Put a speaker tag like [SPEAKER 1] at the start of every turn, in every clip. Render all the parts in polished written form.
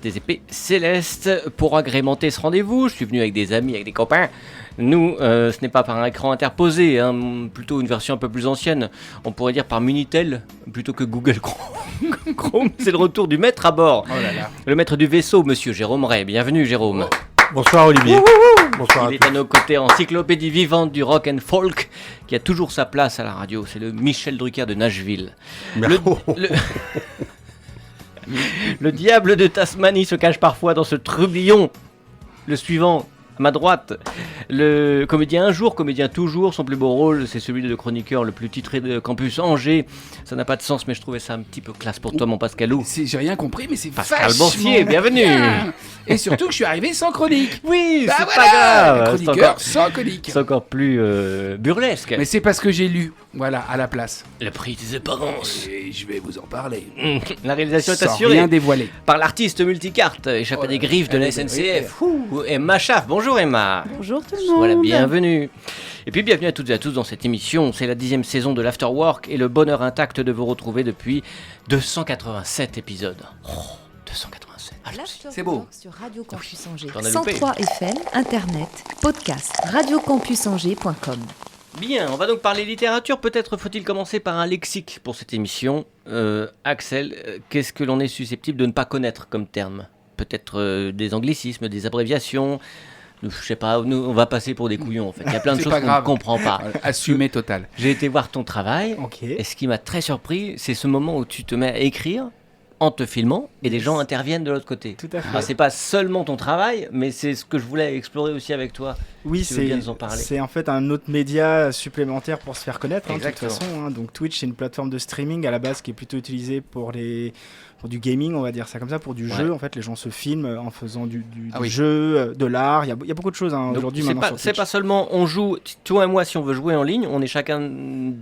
[SPEAKER 1] Des épées célestes. Pour agrémenter ce rendez-vous, je suis venu avec des amis, avec des copains. Nous, ce n'est pas par un écran interposé, plutôt une version un peu plus ancienne. On pourrait dire par Minitel, plutôt que Google Chrome. C'est le retour du maître à bord.
[SPEAKER 2] Oh là là.
[SPEAKER 1] Le maître du vaisseau, monsieur Jérôme Ray. Bienvenue, Jérôme.
[SPEAKER 3] Bonsoir Olivier. Bonsoir.
[SPEAKER 1] Il est à nos côtés, encyclopédie vivante du rock and folk, qui a toujours sa place à la radio. C'est le Michel Drucker de Nashville. Le diable de Tasmanie se cache parfois dans ce trublion. Le suivant, à ma droite, le comédien un jour, comédien toujours. Son plus beau rôle, c'est celui de chroniqueur le plus titré de Campus Angers. Ça n'a pas de sens, mais je trouvais ça un petit peu classe pour toi, mon Pascalou.
[SPEAKER 2] J'ai rien compris, mais c'est
[SPEAKER 1] Pascal
[SPEAKER 2] vachement
[SPEAKER 1] Boncier, bienvenue.
[SPEAKER 2] bien. Et surtout que je suis arrivé sans chronique.
[SPEAKER 1] Oui,
[SPEAKER 2] Bah
[SPEAKER 1] c'est
[SPEAKER 2] voilà,
[SPEAKER 1] pas grave.
[SPEAKER 2] chroniqueur sans chronique.
[SPEAKER 1] C'est encore plus burlesque.
[SPEAKER 2] Mais c'est parce que j'ai lu, voilà, à la place.
[SPEAKER 1] Le prix des apparences.
[SPEAKER 2] Et je vais vous en parler.
[SPEAKER 1] La réalisation est
[SPEAKER 2] Sans
[SPEAKER 1] assurée
[SPEAKER 2] rien dévoiler.
[SPEAKER 1] par l'artiste multicarte, échappé des griffes de la SNCF. Ouh, Emma Schaff. Bonjour Emma.
[SPEAKER 4] Bonjour tout le monde.
[SPEAKER 1] Voilà, bienvenue. Et puis bienvenue à toutes et à tous dans cette émission. C'est la 10e saison de l'Afterwork et le bonheur intact de vous retrouver depuis 287 épisodes. Oh, 287. Ah,
[SPEAKER 2] C'est beau.
[SPEAKER 4] Sur Radio Campus Angers.
[SPEAKER 1] T'en as loupé.
[SPEAKER 4] 103 FM, Internet, podcast, radiocampusangers.com.
[SPEAKER 1] Bien, on va donc parler littérature. Peut-être faut-il commencer par un lexique pour cette émission. Axel, qu'est-ce que l'on est susceptible de ne pas connaître comme terme ? Peut-être des anglicismes, des abréviations. Je sais pas, nous, on va passer pour des couillons en fait. Il y a plein de
[SPEAKER 2] C'est
[SPEAKER 1] choses
[SPEAKER 2] pas
[SPEAKER 1] qu'on ne
[SPEAKER 2] grave.
[SPEAKER 1] comprend pas.
[SPEAKER 2] Assumé total.
[SPEAKER 1] J'ai été voir ton travail.
[SPEAKER 3] Ok.
[SPEAKER 1] Et ce qui m'a très surpris, c'est ce moment où tu te mets à écrire en te filmant et des gens interviennent de l'autre côté.
[SPEAKER 3] Tout à fait.
[SPEAKER 1] Alors, c'est pas seulement ton travail, mais c'est ce que je voulais explorer aussi avec toi.
[SPEAKER 3] Oui,
[SPEAKER 1] tu veux bien nous en parler.
[SPEAKER 3] c'est en fait un autre média supplémentaire pour se faire connaître, de toute
[SPEAKER 1] Exactement.
[SPEAKER 3] façon. Donc Twitch, c'est une plateforme de streaming à la base qui est plutôt utilisée pour du gaming, on va dire ça comme ça, pour du
[SPEAKER 1] Ouais.
[SPEAKER 3] jeu. En fait, les gens se filment en faisant du
[SPEAKER 2] Ah oui.
[SPEAKER 3] jeu, de l'art. Il y a beaucoup de choses
[SPEAKER 1] Donc,
[SPEAKER 3] aujourd'hui
[SPEAKER 1] c'est
[SPEAKER 3] maintenant
[SPEAKER 1] pas,
[SPEAKER 3] sur
[SPEAKER 1] c'est
[SPEAKER 3] Twitch.
[SPEAKER 1] pas seulement on joue, toi et moi, si on veut jouer en ligne, on est chacun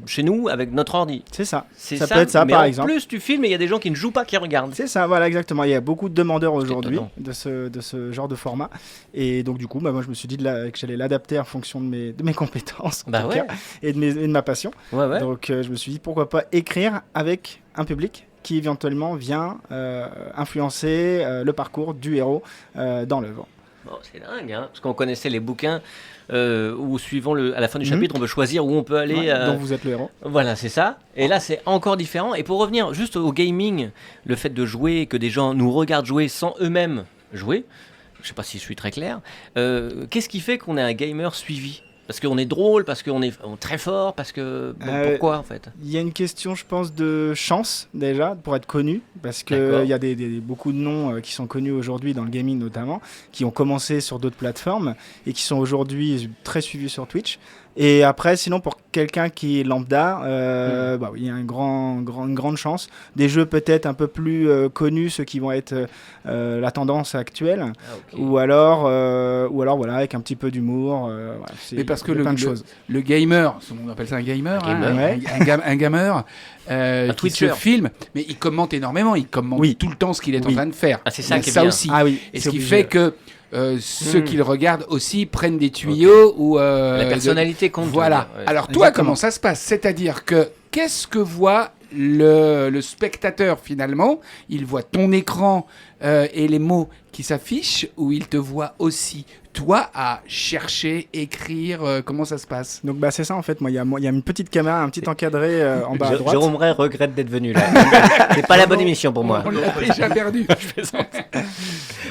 [SPEAKER 1] chez nous avec notre ordi.
[SPEAKER 3] C'est ça.
[SPEAKER 1] C'est
[SPEAKER 3] Ça peut être ça,
[SPEAKER 1] mais
[SPEAKER 3] par
[SPEAKER 1] en
[SPEAKER 3] exemple.
[SPEAKER 1] plus, tu filmes et il y a des gens qui ne jouent pas, qui regardent.
[SPEAKER 3] C'est ça, voilà, exactement. Il y a beaucoup de demandeurs aujourd'hui
[SPEAKER 1] étonnant.
[SPEAKER 3] de ce genre de format. Et donc, du coup, moi, je me suis dit que j'allais l'adapter en fonction de mes compétences en
[SPEAKER 1] Bah
[SPEAKER 3] tout
[SPEAKER 1] ouais.
[SPEAKER 3] cas, et de ma passion.
[SPEAKER 1] Ouais, ouais.
[SPEAKER 3] Donc, je me suis dit, pourquoi pas écrire avec un public qui éventuellement vient influencer le parcours du héros dans l'œuvre.
[SPEAKER 1] Bon, c'est dingue, hein, parce qu'on connaissait les bouquins où, suivant à la fin du
[SPEAKER 3] Mhm.
[SPEAKER 1] chapitre, on peut choisir où on peut aller.
[SPEAKER 3] Ouais, dont vous êtes le héros.
[SPEAKER 1] Voilà, c'est ça. Et là, c'est encore différent. Et pour revenir juste au gaming, le fait de jouer, que des gens nous regardent jouer sans eux-mêmes jouer, je sais pas si je suis très clair, qu'est-ce qui fait qu'on est un gamer suivi ? Parce qu'on est drôle, parce qu'on est très fort, parce que... Bon, pourquoi, en fait ?
[SPEAKER 3] Il y a une question, je pense, de chance, déjà, pour être connu, parce
[SPEAKER 1] D'accord.
[SPEAKER 3] qu'il y a beaucoup de noms qui sont connus aujourd'hui, dans le gaming notamment, qui ont commencé sur d'autres plateformes et qui sont aujourd'hui très suivis sur Twitch. Et après, sinon, pour quelqu'un qui est lambda, bah oui, il y a une grande chance. Des jeux peut-être un peu plus connus, ceux qui vont être la tendance actuelle,
[SPEAKER 1] Ah, ok.
[SPEAKER 3] ou alors voilà, avec un petit peu d'humour. Voilà,
[SPEAKER 2] Mais parce que
[SPEAKER 3] il y a plein de choses.
[SPEAKER 2] le gamer, on appelle ça un gamer,
[SPEAKER 1] Gamer.
[SPEAKER 3] Ouais.
[SPEAKER 2] un gamer qui
[SPEAKER 1] Twitcher.
[SPEAKER 2] se filme, mais il commente énormément, il commente
[SPEAKER 3] Oui.
[SPEAKER 2] tout le temps ce qu'il est en
[SPEAKER 3] Oui.
[SPEAKER 2] train de faire.
[SPEAKER 1] Ah, c'est ça
[SPEAKER 2] Il y a
[SPEAKER 1] qui est bien.
[SPEAKER 2] aussi.
[SPEAKER 3] Ah oui,
[SPEAKER 2] Et
[SPEAKER 3] c'est
[SPEAKER 2] ce qui
[SPEAKER 3] obligé.
[SPEAKER 2] fait que ceux qui le regardent aussi prennent des tuyaux ou
[SPEAKER 1] La personnalité compte.
[SPEAKER 2] Voilà.
[SPEAKER 1] Ouais.
[SPEAKER 2] Alors toi,
[SPEAKER 3] Exactement.
[SPEAKER 2] comment ça se passe ? C'est-à-dire que qu'est-ce que voit le spectateur finalement ? Il voit ton écran et les mots qui s'affichent, ou il te voit aussi toi à chercher, écrire, comment ça se passe ?
[SPEAKER 3] Donc c'est ça en fait, il y a une petite caméra, un petit encadré en bas à droite.
[SPEAKER 1] Jérôme Ray regrette d'être venu là. C'est pas la bonne émission pour moi.
[SPEAKER 2] On l'a déjà perdu.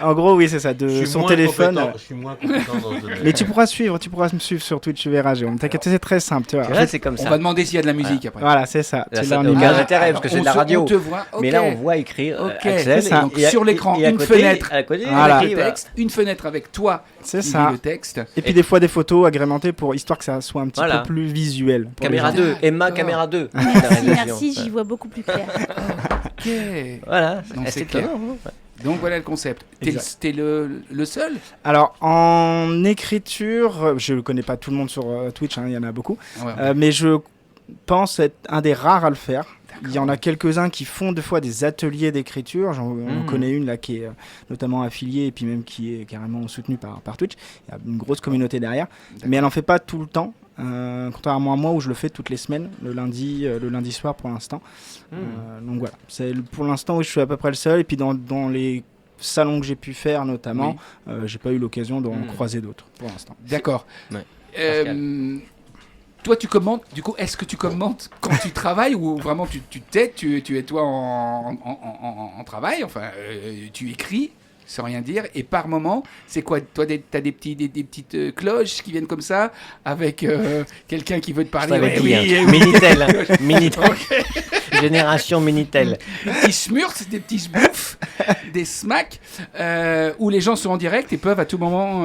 [SPEAKER 3] En gros oui c'est ça, de son téléphone.
[SPEAKER 5] Je suis moins compétent dans ce domaine.
[SPEAKER 3] Mais tu pourras me suivre sur Twitch, tu verras Jérôme. T'inquiète, c'est très simple, tu vois.
[SPEAKER 1] Là, c'est comme
[SPEAKER 2] On
[SPEAKER 1] ça.
[SPEAKER 2] va demander s'il y a de la musique après.
[SPEAKER 3] Voilà, c'est ça.
[SPEAKER 1] Là,
[SPEAKER 3] C'est
[SPEAKER 1] ça
[SPEAKER 3] là,
[SPEAKER 1] n'a
[SPEAKER 3] on y
[SPEAKER 1] aucun
[SPEAKER 3] va.
[SPEAKER 1] intérêt parce que c'est de la
[SPEAKER 2] On
[SPEAKER 1] radio.
[SPEAKER 2] te voit, ok.
[SPEAKER 1] Mais là, on voit écrire
[SPEAKER 2] Ok,
[SPEAKER 1] Axel.
[SPEAKER 3] c'est ça.
[SPEAKER 2] Donc, sur l'écran,
[SPEAKER 1] et à
[SPEAKER 2] une
[SPEAKER 1] côté-
[SPEAKER 2] fenêtre
[SPEAKER 1] à côté,
[SPEAKER 3] Voilà.
[SPEAKER 1] il y a
[SPEAKER 2] le
[SPEAKER 1] écrit,
[SPEAKER 2] texte, une fenêtre avec toi
[SPEAKER 3] C'est
[SPEAKER 2] qui
[SPEAKER 3] ça.
[SPEAKER 2] lit le texte.
[SPEAKER 3] Et puis des fois des photos agrémentées histoire que ça soit un petit
[SPEAKER 1] Voilà.
[SPEAKER 3] peu plus visuel. pour
[SPEAKER 1] Caméra
[SPEAKER 3] les gens.
[SPEAKER 1] 2, Emma,
[SPEAKER 2] D'accord.
[SPEAKER 1] caméra 2.
[SPEAKER 4] Merci, j'y vois beaucoup plus clair.
[SPEAKER 2] Ok.
[SPEAKER 1] Voilà,
[SPEAKER 2] Donc,
[SPEAKER 1] c'est
[SPEAKER 2] c'est clair.
[SPEAKER 1] étonnant, hein.
[SPEAKER 2] Donc voilà le concept.
[SPEAKER 3] Exact.
[SPEAKER 2] T'es le seul ?
[SPEAKER 3] Alors en écriture, je ne connais pas tout le monde sur Twitch, il y en a beaucoup.
[SPEAKER 2] Ouais.
[SPEAKER 3] Mais je pense être un des rares à le faire. Il y en a quelques-uns qui font des fois des ateliers d'écriture. J'en connais une là qui est notamment affiliée et puis même qui est carrément soutenue par Twitch. Il y a une grosse communauté derrière. Mais elle n'en fait pas tout le temps. Contrairement à moi où je le fais toutes les semaines, le lundi soir pour l'instant. Donc voilà, pour l'instant oui, je suis à peu près le seul. Et puis dans les salons que j'ai pu faire notamment, j'ai pas eu l'occasion d'en croiser d'autres pour l'instant.
[SPEAKER 2] D'accord.
[SPEAKER 1] Ouais.
[SPEAKER 2] Toi, tu commentes. Du coup, est-ce que tu commentes quand tu travailles ou vraiment tu t'aides, tu es toi en travail, enfin, tu écris sans rien dire, et par moment, c'est quoi? Toi, t'as des petites cloches qui viennent comme ça, avec quelqu'un qui veut te parler.
[SPEAKER 1] Minitel. Minitel. Génération Minitel.
[SPEAKER 2] Des petits smurfs, des petits sbouffs, des smacks, où les gens sont en direct et peuvent à tout moment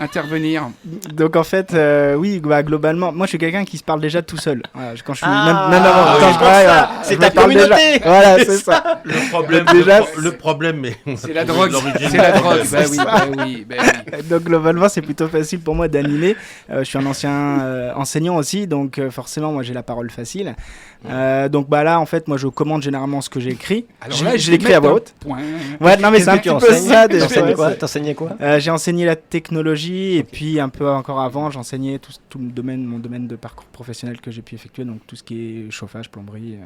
[SPEAKER 2] intervenir.
[SPEAKER 3] Donc en fait, oui, globalement, moi je suis quelqu'un qui se parle déjà tout seul. Voilà, quand je suis même avant, quand je travaille, voilà,
[SPEAKER 1] c'est
[SPEAKER 3] je
[SPEAKER 1] ta
[SPEAKER 3] me parle déjà.
[SPEAKER 1] communauté.
[SPEAKER 3] Voilà, c'est ça.
[SPEAKER 5] Le problème, mais
[SPEAKER 2] c'est la drogue. C'est la drogue. Bah oui.
[SPEAKER 3] Donc globalement, c'est plutôt facile pour moi d'animer. Je suis un ancien enseignant aussi, donc forcément, moi j'ai la parole facile. Donc là, en fait, moi je commande généralement ce que j'écris.
[SPEAKER 2] Alors là,
[SPEAKER 3] je l'écris à voix haute. Ouais, non mais c'est un petit peu ça.
[SPEAKER 1] T'enseignais quoi?
[SPEAKER 3] J'ai enseigné la technologie et puis un peu encore avant, j'enseignais tout mon domaine de parcours professionnel que j'ai pu effectuer, donc tout ce qui est chauffage, plomberie.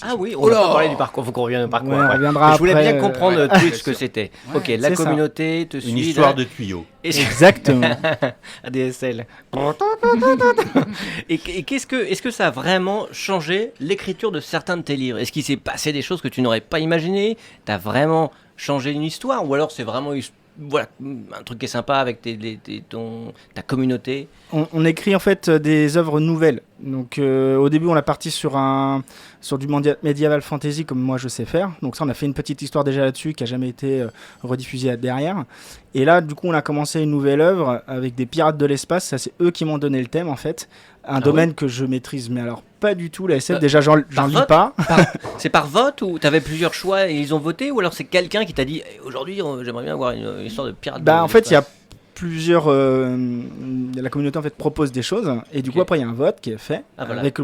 [SPEAKER 1] Ah oui, on va parler du parcours, faut qu'on revienne au parcours.
[SPEAKER 3] Ouais, on reviendra
[SPEAKER 1] je voulais
[SPEAKER 3] après,
[SPEAKER 1] bien comprendre Twitch ce que c'était.
[SPEAKER 2] Ouais,
[SPEAKER 1] ok, la communauté te suit.
[SPEAKER 5] une histoire de tuyaux.
[SPEAKER 3] Exactement.
[SPEAKER 1] ADSL. Et est-ce que ça a vraiment changé l'écriture de certains de tes livres? Est-ce qu'il s'est passé des choses que tu n'aurais pas imaginées? T'as vraiment changé une histoire? Ou alors c'est vraiment voilà, un truc qui est sympa avec ta communauté?
[SPEAKER 3] On écrit en fait des œuvres nouvelles. Donc au début on a parti sur du medieval fantasy comme moi je sais faire. Donc ça on a fait une petite histoire déjà là-dessus qui a jamais été rediffusée derrière. Et là du coup on a commencé une nouvelle œuvre avec des pirates de l'espace. Ça c'est eux qui m'ont donné le thème en fait. Un domaine que je maîtrise mais alors pas du tout, la SF. Déjà j'en lis pas.
[SPEAKER 1] C'est par vote ou t'avais plusieurs choix et ils ont voté, ou alors c'est quelqu'un qui t'a dit aujourd'hui j'aimerais bien avoir une histoire de pirate de
[SPEAKER 3] en fait il y a
[SPEAKER 1] l'espace?
[SPEAKER 3] plusieurs la communauté en fait propose des choses et du coup après il y a un vote qui est fait avec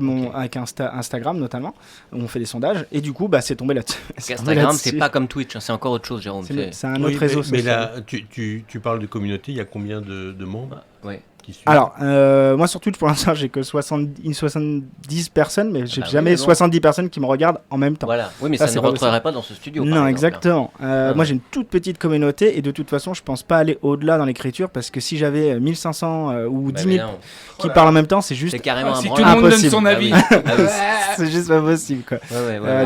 [SPEAKER 3] Instagram notamment où on fait des sondages et du coup c'est tombé là-dessus.
[SPEAKER 1] Instagram c'est pas comme Twitch, hein, c'est encore autre chose, Jérôme.
[SPEAKER 3] C'est un autre réseau social.
[SPEAKER 5] Mais là tu parles de communauté, il y a combien de membres?
[SPEAKER 1] Ouais.
[SPEAKER 3] Alors, moi sur Twitch pour l'instant j'ai que 70 personnes, mais j'ai jamais 70 personnes qui me regardent en même temps.
[SPEAKER 1] Voilà, oui, mais ça ne rentrerait pas dans ce studio.
[SPEAKER 3] Non, exactement. Moi j'ai une toute petite communauté et de toute façon je pense pas aller au-delà dans l'écriture parce que si j'avais 1500 ou 10 000 qui parlent en même temps, c'est juste
[SPEAKER 1] carrément
[SPEAKER 2] si tout le monde donne son avis.
[SPEAKER 3] C'est juste pas possible quoi.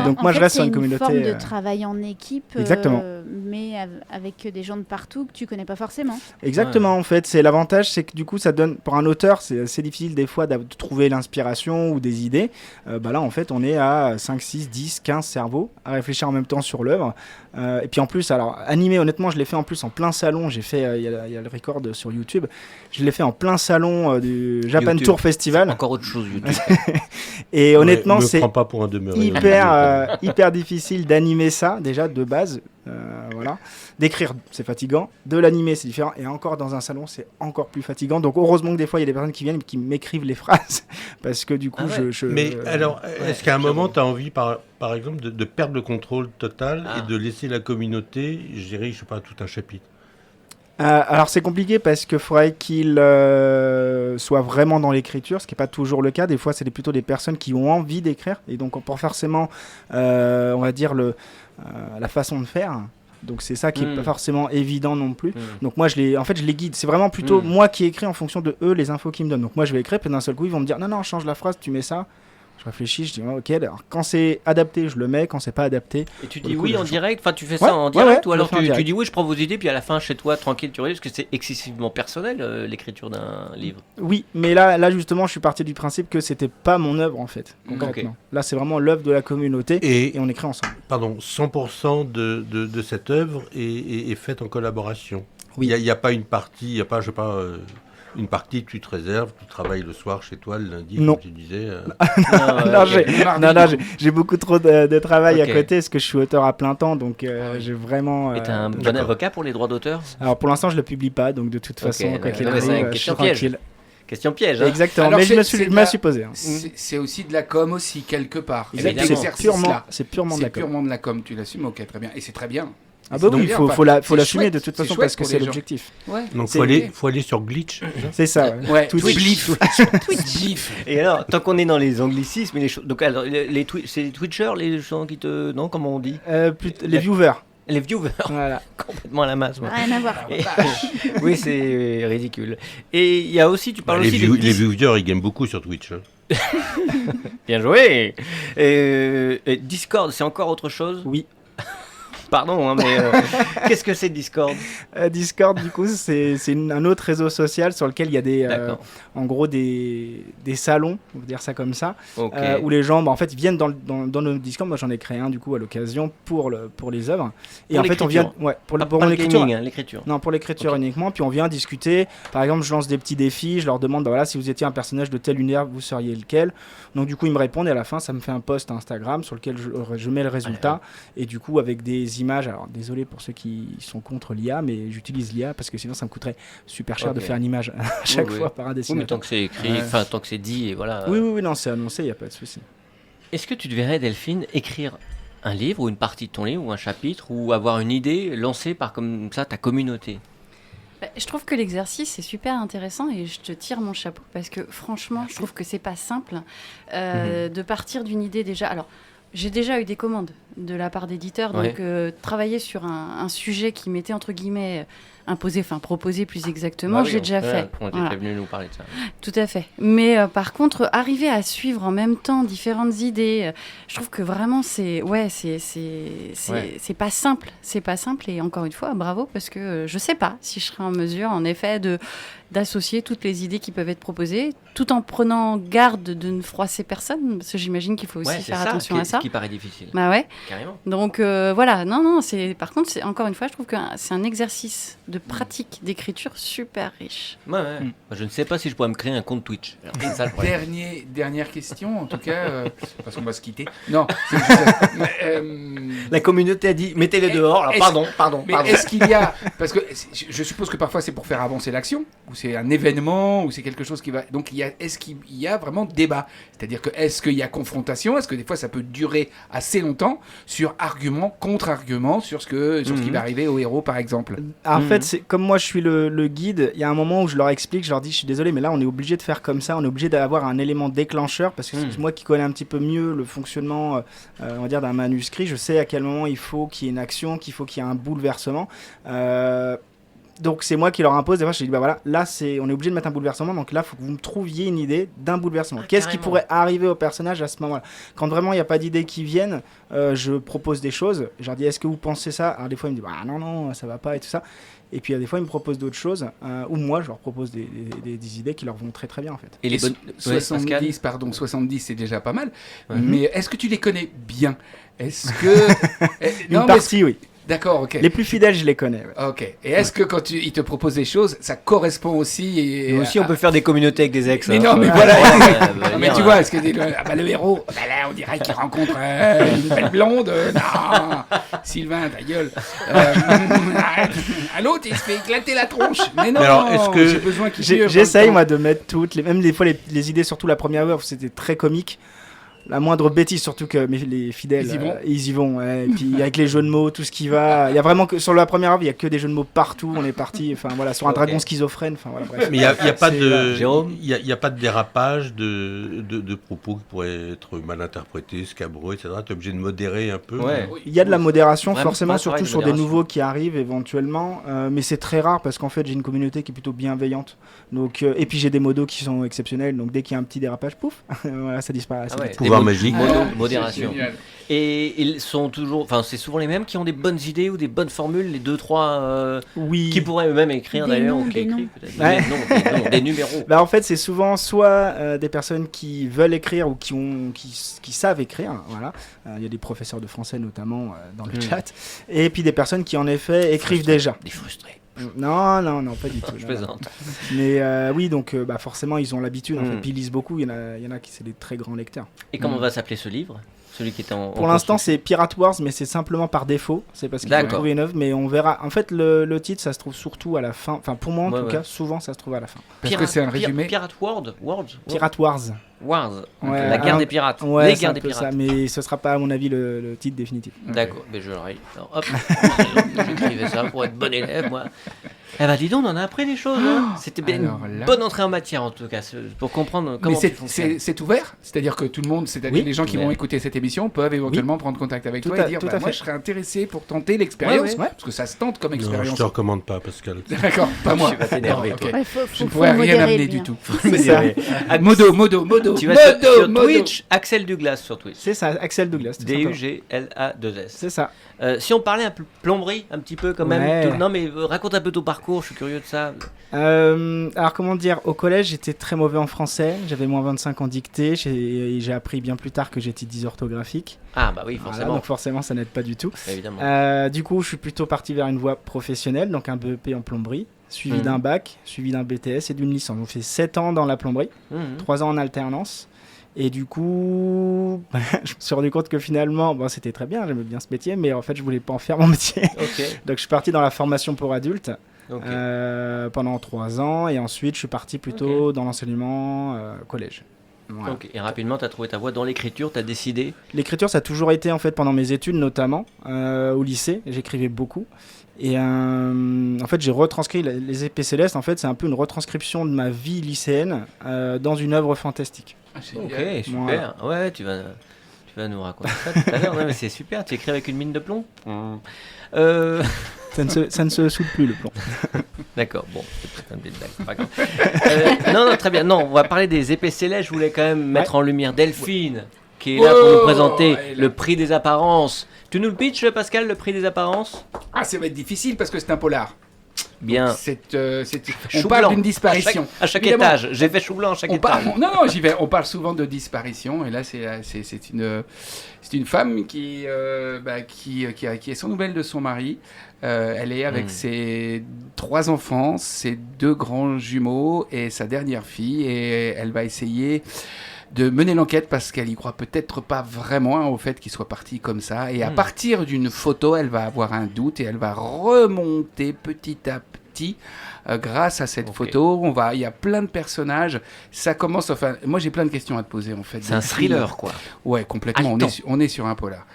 [SPEAKER 3] Donc moi je reste sur une communauté.
[SPEAKER 4] C'est une forme de travail en équipe.
[SPEAKER 3] Exactement.
[SPEAKER 4] Mais avec des gens de partout que tu connais pas forcément.
[SPEAKER 3] Exactement, en fait, c'est l'avantage, c'est que du coup ça donne, pour un auteur c'est assez difficile des fois de trouver l'inspiration ou des idées. Là en fait on est à 5, 6, 10, 15 cerveaux à réfléchir en même temps sur l'œuvre. Et puis en plus, alors animé honnêtement je l'ai fait en plus en plein salon, j'ai fait, il y a le record sur YouTube, je l'ai fait en plein salon du Japan
[SPEAKER 1] YouTube.
[SPEAKER 3] Tour Festival.
[SPEAKER 1] Encore autre chose YouTube.
[SPEAKER 3] Et honnêtement
[SPEAKER 5] c'est
[SPEAKER 3] c'est
[SPEAKER 5] pas pour un demeuré,
[SPEAKER 3] hyper difficile d'animer ça déjà de base. Voilà. D'écrire c'est fatigant, de l'animer c'est différent et encore dans un salon c'est encore plus fatigant, donc heureusement que des fois il y a des personnes qui viennent et qui m'écrivent les phrases parce que du coup
[SPEAKER 5] Mais alors est-ce qu'à un moment tu as envie par exemple de perdre le contrôle total et de laisser la communauté gérer, je sais pas, tout un chapitre?
[SPEAKER 3] Alors c'est compliqué parce qu'il faudrait qu'il soit vraiment dans l'écriture, ce qui n'est pas toujours le cas. Des fois c'est plutôt des personnes qui ont envie d'écrire et donc pour forcément on va dire la façon de faire. Donc c'est ça qui est pas forcément évident non plus. Donc moi je les guide. C'est vraiment plutôt moi qui écris en fonction de eux les infos qu'ils me donnent. Donc moi je vais écrire puis d'un seul coup ils vont me dire non change la phrase, tu mets ça. Je réfléchis, je dis ok, alors quand c'est adapté je le mets, quand c'est pas adapté.
[SPEAKER 1] Et tu dis oui en direct, enfin tu fais ça en direct ou alors tu dis oui je prends vos idées puis à la fin chez toi tranquille tu réalises parce que c'est excessivement personnel l'écriture d'un livre.
[SPEAKER 3] Oui, mais là justement je suis parti du principe que c'était pas mon œuvre en fait concrètement. Là c'est vraiment l'œuvre de la communauté et on écrit ensemble.
[SPEAKER 5] Pardon, 100% de cette œuvre est faite en collaboration.
[SPEAKER 3] Oui.
[SPEAKER 5] Il y a pas une partie, il y a pas je sais pas une partie que tu te réserves, tu travailles le soir chez toi, le lundi, comme tu disais.
[SPEAKER 3] J'ai beaucoup trop de travail à côté, parce que je suis auteur à plein temps, donc j'ai vraiment...
[SPEAKER 1] Et t'as un bon avocat pour les droits d'auteur?
[SPEAKER 3] Alors pour l'instant, je le publie pas, donc de toute façon, quoi qu'il arrive, je suis tranquille.
[SPEAKER 1] Question piège. Hein.
[SPEAKER 3] Exactement, alors mais je me suis posé. Hein.
[SPEAKER 2] C'est aussi de la com aussi, quelque part.
[SPEAKER 3] C'est purement de la com.
[SPEAKER 2] C'est purement de la com, tu l'assumes, ok, très bien. Et c'est très bien.
[SPEAKER 3] Ah bah oui, il faut l'assumer de toute façon parce que c'est l'objectif.
[SPEAKER 2] Ouais.
[SPEAKER 5] Donc faut aller sur Glitch.
[SPEAKER 3] C'est ça.
[SPEAKER 2] Ouais.
[SPEAKER 3] Twitch.
[SPEAKER 1] Et alors, tant qu'on est dans les anglicismes, donc alors, c'est les Twitchers, les gens qui te, non, comment on dit?
[SPEAKER 3] Les viewers.
[SPEAKER 1] Les viewers,
[SPEAKER 3] Voilà.
[SPEAKER 1] complètement à la masse. moi.
[SPEAKER 4] Rien à voir.
[SPEAKER 1] Et- oui, c'est ridicule. Et il y a aussi, tu parles
[SPEAKER 5] les,
[SPEAKER 1] aussi
[SPEAKER 5] les viewers, ils gagnent beaucoup sur Twitch. Hein.
[SPEAKER 1] Bien joué. Et Discord, c'est encore autre chose.
[SPEAKER 3] Oui.
[SPEAKER 1] Pardon, hein, mais qu'est-ce que c'est Discord?
[SPEAKER 3] Discord, du coup, c'est un autre réseau social sur lequel il y a
[SPEAKER 1] D'accord.
[SPEAKER 3] en gros des salons, on va dire ça comme ça,
[SPEAKER 1] Ok.
[SPEAKER 3] où les gens, bah, en fait, viennent dans nos Discord. Moi, j'en ai créé un du coup à l'occasion pour les œuvres. Et
[SPEAKER 1] Pour
[SPEAKER 3] en fait, on vient,
[SPEAKER 1] l'écriture.
[SPEAKER 3] ouais, pour
[SPEAKER 1] Pas le
[SPEAKER 3] l'écriture.
[SPEAKER 1] gaming, hein, l'écriture.
[SPEAKER 3] Non, pour l'écriture
[SPEAKER 1] Ok.
[SPEAKER 3] uniquement. Puis on vient discuter. Par exemple, je lance des petits défis. Je leur demande, bah, voilà, si vous étiez un personnage de tel univers, vous seriez lequel. Donc du coup, ils me répondent et à la fin, ça me fait un post Instagram sur lequel je mets le résultat. Et du coup, avec des images. Alors désolé pour ceux qui sont contre l'IA, mais j'utilise l'IA parce que sinon, ça me coûterait super cher
[SPEAKER 1] Ok.
[SPEAKER 3] de faire une image à chaque
[SPEAKER 1] Oui,
[SPEAKER 3] fois par un
[SPEAKER 1] Oui, mais
[SPEAKER 3] dessinateur.
[SPEAKER 1] tant que c'est écrit,
[SPEAKER 3] Ouais.
[SPEAKER 1] enfin tant que c'est dit, et voilà.
[SPEAKER 3] Oui, non, c'est annoncé, il n'y a pas de souci.
[SPEAKER 1] Est-ce que tu te verrais, Delphine, écrire un livre ou une partie de ton livre ou un chapitre ou avoir une idée lancée par comme ça ta communauté?
[SPEAKER 6] Bah, je trouve que l'exercice est super intéressant et je te tire mon chapeau parce que franchement, je trouve que c'est pas simple de partir d'une idée déjà. Alors, j'ai déjà eu des commandes de la part d'éditeurs,
[SPEAKER 1] Ouais.
[SPEAKER 6] donc travailler sur un sujet qui m'était entre guillemets imposé, enfin proposé plus exactement,
[SPEAKER 1] Bah oui,
[SPEAKER 6] j'ai déjà
[SPEAKER 1] ouais,
[SPEAKER 6] fait.
[SPEAKER 1] On était
[SPEAKER 6] Voilà.
[SPEAKER 1] venu nous parler de ça.
[SPEAKER 6] Tout à fait. Mais par contre, arriver à suivre en même temps différentes idées, je trouve que vraiment c'est pas simple. C'est pas simple et encore une fois, bravo parce que je sais pas si je serai en mesure en effet d'associer toutes les idées qui peuvent être proposées tout en prenant garde de ne froisser personne parce que j'imagine qu'il faut aussi
[SPEAKER 1] Ouais, c'est
[SPEAKER 6] faire
[SPEAKER 1] ça
[SPEAKER 6] attention à
[SPEAKER 1] ce
[SPEAKER 6] ça.
[SPEAKER 1] qui paraît difficile.
[SPEAKER 6] Bah ouais.
[SPEAKER 1] Carrément.
[SPEAKER 6] Donc voilà, non, par contre, c'est encore une fois, je trouve que c'est un exercice de pratique d'écriture super riche.
[SPEAKER 1] Ouais, ouais. Moi, je ne sais pas si je pourrais me créer un compte Twitch. Alors, c'est ça le problème.
[SPEAKER 2] Dernière question, en tout cas, parce qu'on va se quitter. Non.
[SPEAKER 1] La communauté a dit mettez-les dehors. Alors,
[SPEAKER 2] Est-ce-
[SPEAKER 1] pardon.
[SPEAKER 2] Mais est-ce qu'il y a... Parce que je suppose que parfois c'est pour faire avancer l'action, ou c'est un événement, ou c'est quelque chose qui va... Donc est-ce qu'il y a vraiment débat? C'est-à-dire que est-ce qu'il y a confrontation? Est-ce que des fois ça peut durer assez longtemps sur argument, contre-argument, sur ce qui va arriver au héros par exemple?
[SPEAKER 3] En fait, c'est comme moi je suis le guide, il y a un moment où je leur explique, je leur dis je suis désolé mais là on est obligé de faire comme ça, on est obligé d'avoir un élément déclencheur parce que c'est moi qui connais un petit peu mieux le fonctionnement on va dire d'un manuscrit, je sais à quel moment il faut qu'il y ait une action, qu'il faut qu'il y ait un bouleversement. Donc c'est moi qui leur impose, des fois je dis bah voilà, là on est obligé de mettre un bouleversement, donc là il faut que vous me trouviez une idée d'un bouleversement. Qu'est-ce qui
[SPEAKER 1] carrément.
[SPEAKER 3] pourrait arriver au personnage à ce moment-là? Quand vraiment il n'y a pas d'idées qui viennent, je propose des choses, je leur dis est-ce que vous pensez ça? Alors des fois ils me disent bah non ça va pas et tout ça. Et puis des fois ils me proposent d'autres choses, ou moi je leur propose des idées qui leur vont très très bien en fait.
[SPEAKER 1] Et les bonnes. Ouais, Pascal
[SPEAKER 2] 70 c'est déjà pas mal,
[SPEAKER 1] Mhm.
[SPEAKER 2] mais est-ce que tu les connais bien? Est-ce que...
[SPEAKER 3] Une partie oui.
[SPEAKER 2] D'accord, ok.
[SPEAKER 3] Les plus fidèles je les connais. Ouais.
[SPEAKER 2] Ok. Et est-ce que quand ils te proposent des choses, ça correspond aussi et
[SPEAKER 1] Nous aussi, on peut faire des communautés avec des ex.
[SPEAKER 2] Mais
[SPEAKER 1] hein.
[SPEAKER 2] non, mais
[SPEAKER 1] Ouais,
[SPEAKER 2] voilà.
[SPEAKER 1] bah,
[SPEAKER 2] Non, mais
[SPEAKER 1] dire,
[SPEAKER 2] tu vois, est-ce que le héros, bah là, on dirait qu'il rencontre une belle blonde. Non, Sylvain, ta gueule. Arrête. À l'autre, il se fait éclater la tronche. Mais non,
[SPEAKER 5] Mais alors, est-ce que-
[SPEAKER 2] j'ai besoin qu'il dure dans le
[SPEAKER 3] J'essaye
[SPEAKER 2] temps.
[SPEAKER 3] moi de mettre toutes, même des fois les idées, surtout la première heure, c'était très comique. La moindre bêtise, surtout que les fidèles,
[SPEAKER 2] Ils y vont.
[SPEAKER 3] ils y vont. Ouais. Et puis avec les jeux de mots, tout ce qui va. Il y a vraiment que sur la première heure, il y a que des jeux de mots partout. On est parti. Enfin voilà, sur un
[SPEAKER 1] Ok.
[SPEAKER 3] dragon schizophrène. Enfin voilà, bref.
[SPEAKER 5] Mais il n'y a pas de,
[SPEAKER 1] Jérôme
[SPEAKER 5] il y a pas de dérapage de propos qui pourraient être mal interprétés, scabreux, etc. Tu es obligé de modérer un peu.
[SPEAKER 1] Ouais.
[SPEAKER 3] Il y a de la modération,
[SPEAKER 1] Vraiment,
[SPEAKER 3] forcément,
[SPEAKER 1] pas pareil,
[SPEAKER 3] surtout
[SPEAKER 1] de
[SPEAKER 3] sur des
[SPEAKER 1] modération.
[SPEAKER 3] nouveaux qui arrivent éventuellement. Mais c'est très rare parce qu'en fait, j'ai une communauté qui est plutôt bienveillante. Donc, et puis j'ai des modos qui sont exceptionnels. Donc dès qu'il y a un petit dérapage, pouf, voilà, ça disparaît assez
[SPEAKER 1] Ah ouais,
[SPEAKER 3] vite.
[SPEAKER 5] Pouvoir
[SPEAKER 1] des
[SPEAKER 5] magique.
[SPEAKER 1] modération.
[SPEAKER 2] Génial.
[SPEAKER 1] Et ils sont toujours, enfin c'est souvent les mêmes qui ont des bonnes idées ou des bonnes formules, les 2-3
[SPEAKER 3] Oui.
[SPEAKER 1] qui pourraient eux-mêmes écrire
[SPEAKER 4] Des
[SPEAKER 1] d'ailleurs
[SPEAKER 4] noms,
[SPEAKER 1] ou qui
[SPEAKER 4] des
[SPEAKER 1] écrivent
[SPEAKER 4] noms.
[SPEAKER 1] peut-être.
[SPEAKER 3] Ouais.
[SPEAKER 1] Des noms, des numéros.
[SPEAKER 3] Bah en fait c'est souvent soit des personnes qui veulent écrire ou qui savent écrire, voilà. Il y a des professeurs de français notamment dans le chat, et puis des personnes qui en effet écrivent déjà.
[SPEAKER 1] Des frustrés.
[SPEAKER 3] Non, pas du tout.
[SPEAKER 1] Je
[SPEAKER 3] non,
[SPEAKER 1] plaisante.
[SPEAKER 3] non. Mais oui, donc bah, forcément ils ont l'habitude, en fait.
[SPEAKER 1] Mm.
[SPEAKER 3] Puis ils lisent beaucoup, il y en a qui c'est des très grands lecteurs.
[SPEAKER 1] Et comment va s'appeler ce livre? Celui qui est en
[SPEAKER 3] Pour l'instant c'est Pirate Wars, mais c'est simplement par défaut, c'est parce qu'il faut
[SPEAKER 1] D'accord.
[SPEAKER 3] trouver une œuvre, mais on verra. En fait le titre ça se trouve surtout à la fin, enfin pour moi en
[SPEAKER 1] Ouais,
[SPEAKER 3] tout
[SPEAKER 1] ouais.
[SPEAKER 3] cas, souvent ça se trouve à la fin.
[SPEAKER 2] Parce que c'est un résumé.
[SPEAKER 1] Pirate World.
[SPEAKER 3] Pirate Wars.
[SPEAKER 1] Wars.
[SPEAKER 3] Ouais,
[SPEAKER 1] La guerre
[SPEAKER 3] un-
[SPEAKER 1] des pirates.
[SPEAKER 3] Ouais,
[SPEAKER 1] Les
[SPEAKER 3] c'est
[SPEAKER 1] guerres
[SPEAKER 3] un
[SPEAKER 1] des
[SPEAKER 3] peu
[SPEAKER 1] pirates.
[SPEAKER 3] ça, mais ce sera pas à mon avis le titre définitif.
[SPEAKER 1] D'accord, mais je alors, hop, j'écrivais ça pour être bon élève, moi. Eh ben dis donc, on en a appris des choses. Hein. C'était bien
[SPEAKER 2] alors
[SPEAKER 1] une
[SPEAKER 2] là-
[SPEAKER 1] bonne entrée en matière en tout cas, pour comprendre comment
[SPEAKER 2] Mais
[SPEAKER 1] tu fonctionnes.
[SPEAKER 2] c'est ouvert, c'est-à-dire que tout le monde, c'est-à-dire
[SPEAKER 3] Oui,
[SPEAKER 2] les gens qui
[SPEAKER 1] ouvert.
[SPEAKER 2] vont écouter cette émission peuvent éventuellement prendre contact avec
[SPEAKER 3] Tout
[SPEAKER 2] toi
[SPEAKER 3] à-
[SPEAKER 2] et dire
[SPEAKER 3] tout
[SPEAKER 2] bah,
[SPEAKER 3] à
[SPEAKER 2] moi
[SPEAKER 3] fait.
[SPEAKER 2] je serais intéressé pour tenter l'expérience,
[SPEAKER 3] Ouais.
[SPEAKER 2] parce que ça se tente comme
[SPEAKER 5] Non, je
[SPEAKER 2] expérience.
[SPEAKER 5] te recommande pas, Pascal.
[SPEAKER 2] D'accord, pas moi.
[SPEAKER 1] Tu vas t'énerver,
[SPEAKER 2] Non,
[SPEAKER 1] toi.
[SPEAKER 2] ok.
[SPEAKER 4] Ouais, faut
[SPEAKER 2] Je ne pourrais rien
[SPEAKER 4] modérer,
[SPEAKER 2] amener
[SPEAKER 4] lui,
[SPEAKER 2] du
[SPEAKER 4] hein.
[SPEAKER 2] tout.
[SPEAKER 3] C'est ça.
[SPEAKER 2] Modo.
[SPEAKER 1] Tu vas sur Twitch, Axel Douglas sur Twitch.
[SPEAKER 3] C'est ça, Axel Douglas. tout simplement.
[SPEAKER 1] D-U-G-L-A-2-S.
[SPEAKER 3] C'est ça.
[SPEAKER 1] Si on parlait un peu plomberie, un petit peu quand même.
[SPEAKER 3] Ouais.
[SPEAKER 1] Non mais raconte un peu ton parcours, je suis curieux de ça.
[SPEAKER 3] Alors comment dire, au collège j'étais très mauvais en français, j'avais moins 25 en dictée, j'ai appris bien plus tard que j'étais dysorthographique.
[SPEAKER 1] Ah bah oui,
[SPEAKER 3] Voilà,
[SPEAKER 1] forcément.
[SPEAKER 3] donc forcément ça n'aide pas du tout.
[SPEAKER 1] Évidemment.
[SPEAKER 3] Du coup je suis plutôt parti vers une voie professionnelle, donc un BEP en plomberie, suivi d'un bac, suivi d'un BTS et d'une licence. Donc j'ai fait 7 ans dans la plomberie, 3 ans en alternance. Et du coup, je me suis rendu compte que finalement, bon, c'était très bien, j'aimais bien ce métier, mais en fait, je voulais pas en faire mon métier.
[SPEAKER 1] Ok.
[SPEAKER 3] Donc, je suis parti dans la formation pour adultes
[SPEAKER 1] Ok.
[SPEAKER 3] pendant 3 ans, et ensuite, je suis parti plutôt dans l'enseignement collège. Voilà.
[SPEAKER 1] Ok. Et rapidement, tu as trouvé ta voie dans l'écriture, tu as décidé.
[SPEAKER 3] L'écriture, ça a toujours été en fait pendant mes études, notamment au lycée, j'écrivais beaucoup. Et en fait, j'ai retranscrit les épées célestes. En fait, c'est un peu une retranscription de ma vie lycéenne dans une œuvre fantastique.
[SPEAKER 1] Ok, super.
[SPEAKER 3] Voilà.
[SPEAKER 1] Ouais, tu vas nous raconter ça tout à l'heure. Ouais, mais c'est super. Tu écris avec une mine de plomb.
[SPEAKER 3] Ça ne se soude plus le plomb.
[SPEAKER 1] D'accord, bon, c'est peut-être un bête blague, c'est pas grave. Non, très bien. Non, on va parler des épées célestes. Je voulais quand même mettre en lumière Delphine, qui est là pour nous présenter
[SPEAKER 2] elle est là.
[SPEAKER 1] le prix des apparences. Tu nous le pitches, Pascal, le prix des apparences?
[SPEAKER 2] Ah, ça va être difficile parce que c'est un polar.
[SPEAKER 1] Bien.
[SPEAKER 2] On
[SPEAKER 1] Chou
[SPEAKER 2] parle
[SPEAKER 1] blanc.
[SPEAKER 2] d'une disparition.
[SPEAKER 1] À chaque
[SPEAKER 2] Évidemment.
[SPEAKER 1] étage. J'ai fait chou blanc à chaque
[SPEAKER 2] On parle,
[SPEAKER 1] étage.
[SPEAKER 2] non, j'y vais. On parle souvent de disparition, et là, c'est une femme qui est sans nouvelles de son mari. Elle est avec ses 3 enfants, ses 2 grands jumeaux et sa dernière fille, et elle va essayer de mener l'enquête parce qu'elle y croit peut-être pas vraiment au fait qu'il soit parti comme ça. Et à partir d'une photo, elle va avoir un doute et elle va remonter petit à petit. Grâce à cette photo, il y a plein de personnages. Ça commence. Enfin, moi j'ai plein de questions à te poser en fait.
[SPEAKER 1] C'est un thriller, quoi.
[SPEAKER 2] Ouais, complètement.
[SPEAKER 1] Haletant.
[SPEAKER 2] On est sur un polar.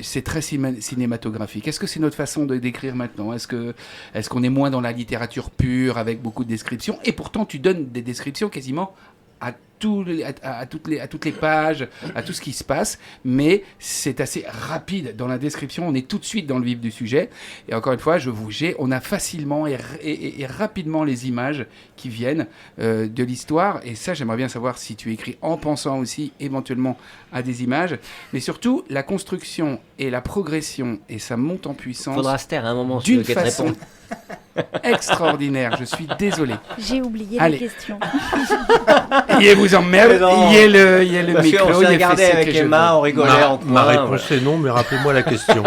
[SPEAKER 2] C'est très cinématographique. Est-ce que c'est notre façon de décrire maintenant ? Est-ce qu'on est moins dans la littérature pure avec beaucoup de descriptions ? Et pourtant, tu donnes des descriptions quasiment à toutes les pages, à tout ce qui se passe, mais c'est assez rapide dans la description, on est tout de suite dans le vif du sujet, et encore une fois, on a facilement et rapidement les images qui viennent de l'histoire, et ça, j'aimerais bien savoir si tu écris en pensant aussi éventuellement à des images, mais surtout, la construction et la progression, et ça monte en puissance
[SPEAKER 1] Faudra se taire à un moment si tu veux
[SPEAKER 2] d'une
[SPEAKER 1] qu'elle te
[SPEAKER 2] façon
[SPEAKER 1] réponde.
[SPEAKER 2] extraordinaire, je suis désolé.
[SPEAKER 4] J'ai oublié
[SPEAKER 2] Allez.
[SPEAKER 4] la question.
[SPEAKER 2] Il vous emmerde,
[SPEAKER 1] non.
[SPEAKER 2] il y a le
[SPEAKER 1] Parce
[SPEAKER 2] micro,
[SPEAKER 1] qu'on
[SPEAKER 2] il
[SPEAKER 1] s'est
[SPEAKER 2] y a
[SPEAKER 1] regardé
[SPEAKER 2] fait ce
[SPEAKER 1] avec
[SPEAKER 2] que je
[SPEAKER 1] Emma,
[SPEAKER 2] veux.
[SPEAKER 1] on rigolait en coin.
[SPEAKER 5] Ma réponse est non, mais rappelez-moi la question.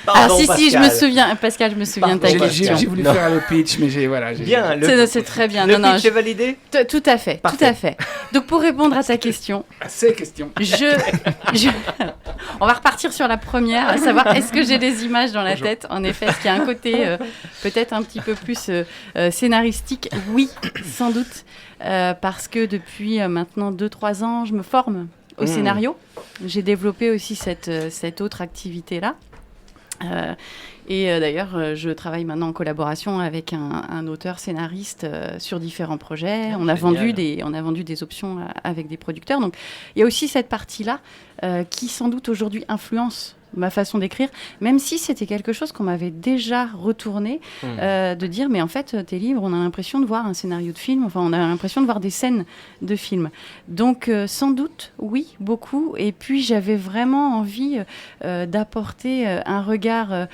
[SPEAKER 6] Ah si, je me souviens, Pascal, je me souviens de ta
[SPEAKER 1] Pardon,
[SPEAKER 6] question.
[SPEAKER 2] J'ai voulu
[SPEAKER 1] Non.
[SPEAKER 2] faire le pitch, mais j'ai.
[SPEAKER 1] Bien,
[SPEAKER 6] C'est très bien.
[SPEAKER 1] le
[SPEAKER 6] Non, non,
[SPEAKER 1] pitch est validé.
[SPEAKER 6] tout à fait, tout à fait. Donc pour répondre à ta question,
[SPEAKER 2] Ces questions.
[SPEAKER 6] on va repartir sur la première, à savoir est-ce que j'ai des images dans la tête. En effet, est-ce qu'il y a un côté peut-être un petit peu plus scénaristique ? Oui, sans doute, parce que depuis maintenant 2-3 ans, je me forme au scénario. J'ai développé aussi cette autre activité-là. D'ailleurs, je travaille maintenant en collaboration avec un auteur scénariste sur différents projets. On a vendu des options avec des producteurs. Donc, il y a aussi cette partie-là qui, sans doute, aujourd'hui, influence ma façon d'écrire, même si c'était quelque chose qu'on m'avait déjà retourné, de dire, mais en fait, tes livres, on a l'impression de voir un scénario de film, enfin, on a l'impression de voir des scènes de film. Donc, sans doute, oui, beaucoup. Et puis, j'avais vraiment envie d'apporter un regard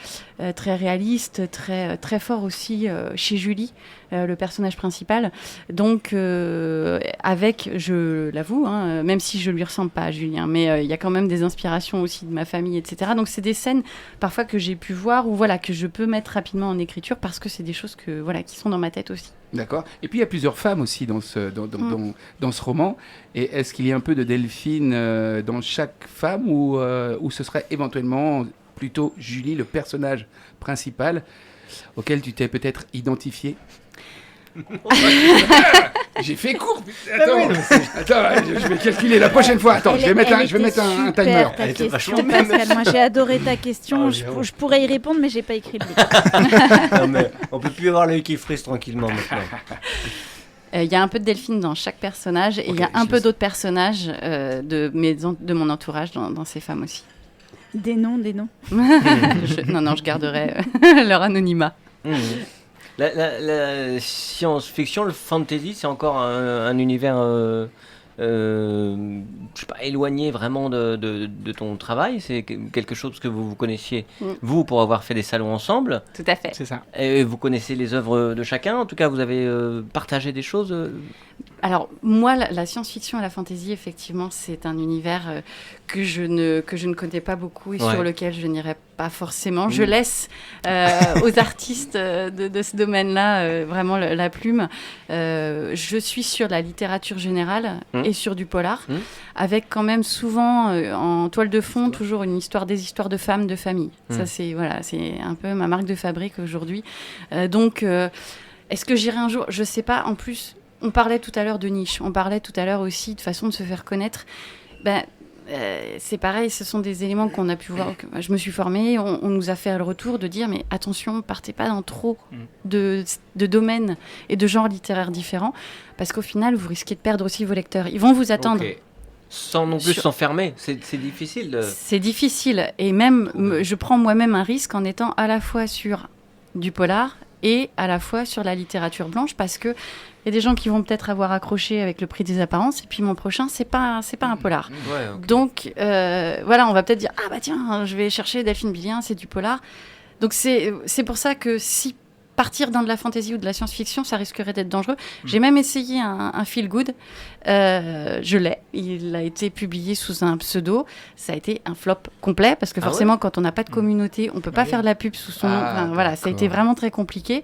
[SPEAKER 6] très réaliste, très, très fort aussi chez Julie, le personnage principal. Donc, avec, je l'avoue, même si je lui ressemble pas à Julien, mais il y a quand même des inspirations aussi de ma famille, etc. Donc, c'est des scènes parfois que j'ai pu voir ou voilà, que je peux mettre rapidement en écriture parce que c'est des choses qui sont dans ma tête aussi.
[SPEAKER 2] D'accord. Et puis il y a plusieurs femmes aussi dans ce roman. Et est-ce qu'il y a un peu de Delphine dans chaque femme ou ce serait éventuellement plutôt Julie, le personnage principal auquel tu t'es peut-être identifié ? J'ai fait court. Attends, je vais calculer la prochaine fois. Attends, je vais mettre un timer.
[SPEAKER 4] Ta question, Pascal. Moi, j'ai adoré ta question. Je pourrais y répondre, mais j'ai pas écrit le livre.
[SPEAKER 7] Non, mais on peut plus avoir l'œil qui frise tranquillement maintenant.
[SPEAKER 6] Il y a un peu de Delphine dans chaque personnage et il y a un peu d'autres personnages de mon entourage dans ces femmes aussi.
[SPEAKER 4] Des noms.
[SPEAKER 6] Non, je garderai leur anonymat.
[SPEAKER 1] La science-fiction, le fantasy, c'est encore un univers je sais pas, éloigné vraiment de ton travail. C'est quelque chose que vous connaissiez, vous, pour avoir fait des salons ensemble.
[SPEAKER 6] Tout à fait.
[SPEAKER 3] C'est ça.
[SPEAKER 1] Et vous connaissez les œuvres de chacun. En tout cas, vous avez partagé des choses.
[SPEAKER 6] Alors, moi, la science-fiction et la fantasy, effectivement, c'est un univers que je ne connais pas beaucoup et sur lequel je n'irai pas forcément. Je laisse aux artistes de ce domaine-là vraiment la plume. Je suis sur la littérature générale et sur du polar, avec quand même souvent en toile de fond toujours des histoires de femmes, de famille. Ça, c'est un peu ma marque de fabrique aujourd'hui. Donc, est-ce que j'irai un jour ? Je sais pas. En plus, on parlait tout à l'heure de niche. On parlait tout à l'heure aussi de façon de se faire connaître. C'est pareil, ce sont des éléments qu'on a pu voir. Je me suis formée, on nous a fait le retour de dire mais attention, partez pas dans trop de domaines et de genres littéraires différents, parce qu'au final, vous risquez de perdre aussi vos lecteurs. Ils vont vous attendre.
[SPEAKER 1] Okay. Sans non plus s'enfermer, c'est difficile.
[SPEAKER 6] C'est difficile, et même je prends moi-même un risque en étant à la fois sur du polar et à la fois sur la littérature blanche, parce que il y a des gens qui vont peut-être avoir accroché avec Le Prix des apparences, et puis mon prochain, c'est pas un polar.
[SPEAKER 1] Ouais, okay.
[SPEAKER 6] Donc, on va peut-être dire, ah bah tiens, je vais chercher Delphine Billien, c'est du polar. Donc c'est pour ça que si partir dans de la fantasy ou de la science-fiction, ça risquerait d'être dangereux. J'ai même essayé un feel good. Je l'ai. Il a été publié sous un pseudo. Ça a été un flop complet, parce que forcément, quand on n'a pas de communauté, on peut pas faire de la pub sous son nom. Enfin, ça a été vraiment très compliqué.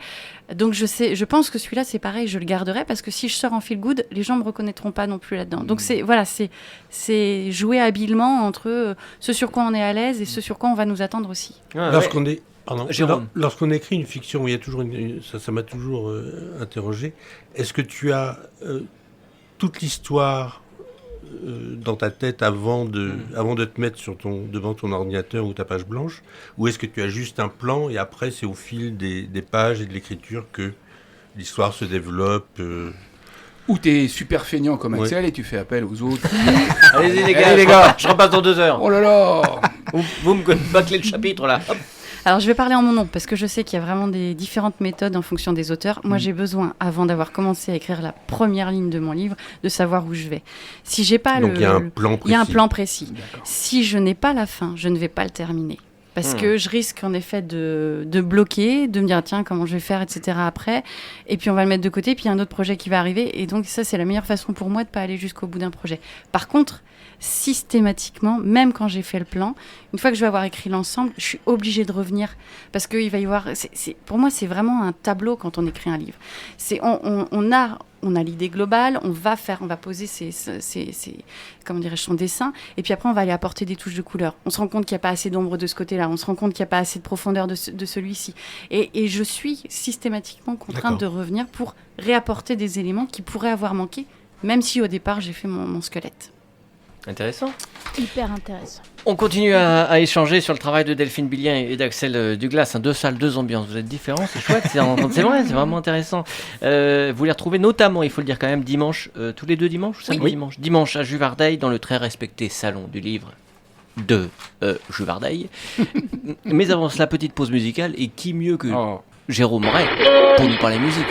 [SPEAKER 6] Donc je pense que celui-là, c'est pareil, je le garderai, parce que si je sors en feel good, les gens me reconnaîtront pas non plus là-dedans. Donc c'est jouer habilement entre ce sur quoi on est à l'aise et ce sur quoi on va nous attendre aussi.
[SPEAKER 5] Lorsqu'on écrit une fiction, il y a toujours ça m'a toujours interrogé. Est-ce que tu as toute l'histoire dans ta tête avant de te mettre devant ton ordinateur ou ta page blanche, ou est-ce que tu as juste un plan et après c'est au fil des pages et de l'écriture que l'histoire se développe
[SPEAKER 2] Ou t'es super feignant comme Axel et tu fais appel aux autres.
[SPEAKER 1] Allez-y les gars, je repasse dans 2 heures.
[SPEAKER 2] Oh là là.
[SPEAKER 1] Vous me bâclez le chapitre là. Hop.
[SPEAKER 6] Alors, je vais parler en mon nom, parce que je sais qu'il y a vraiment des différentes méthodes en fonction des auteurs. Moi, j'ai besoin, avant d'avoir commencé à écrire la première ligne de mon livre, de savoir où je vais. Si j'ai pas
[SPEAKER 5] Donc, il y a un plan précis.
[SPEAKER 6] Il y a un plan précis.
[SPEAKER 2] D'accord.
[SPEAKER 6] Si je n'ai pas la fin, je ne vais pas le terminer. Parce que je risque en effet de bloquer, de me dire tiens, comment je vais faire, etc. après. Et puis on va le mettre de côté, puis il y a un autre projet qui va arriver. Et donc ça, c'est la meilleure façon pour moi de ne pas aller jusqu'au bout d'un projet. Par contre, systématiquement, même quand j'ai fait le plan, une fois que je vais avoir écrit l'ensemble, je suis obligée de revenir. Parce qu'il va y avoir... pour moi, c'est vraiment un tableau quand on écrit un livre. On a l'idée globale, on va poser son dessin, et puis après on va aller apporter des touches de couleur. On se rend compte qu'il n'y a pas assez d'ombre de ce côté-là, on se rend compte qu'il n'y a pas assez de profondeur de celui-ci. Et je suis systématiquement contrainte de revenir pour réapporter des éléments qui pourraient avoir manqué, même si au départ j'ai fait mon squelette.
[SPEAKER 1] Intéressant.
[SPEAKER 4] Hyper intéressant.
[SPEAKER 1] On continue à échanger sur le travail de Delphine Billien et d'Axel Douglas. 2 salles, 2 ambiances. Vous êtes différents, c'est chouette. C'est vrai, c'est vraiment intéressant. Vous les retrouvez notamment, il faut le dire quand même, dimanche, tous les 2 dimanches, samedi dimanche. Dimanche à Juvardeil, dans le très respecté salon du livre de Juvardeil. Mais avant cela, petite pause musicale. Et qui mieux que Jérôme Ray pour nous parler musique.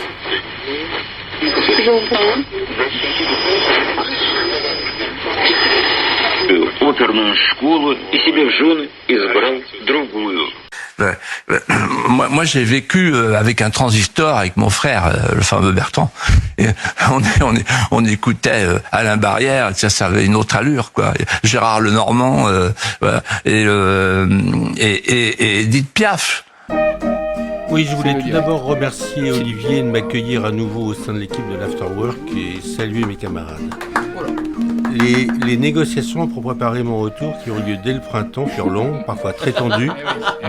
[SPEAKER 8] Оперную школу и себе жены избрал другую.
[SPEAKER 9] Moi, j'ai vécu avec un transistor avec mon frère, le fameux Bertrand. Et on écoutait Alain Barrière, ça avait une autre allure, quoi. Gérard Lenormand, voilà, et Edith Piaf.
[SPEAKER 5] Oui, je voulais tout d'abord remercier Olivier de m'accueillir à nouveau au sein de l'équipe de l'Afterwork et saluer mes camarades. Les négociations pour préparer mon retour qui ont lieu dès le printemps furent longues, parfois très tendues,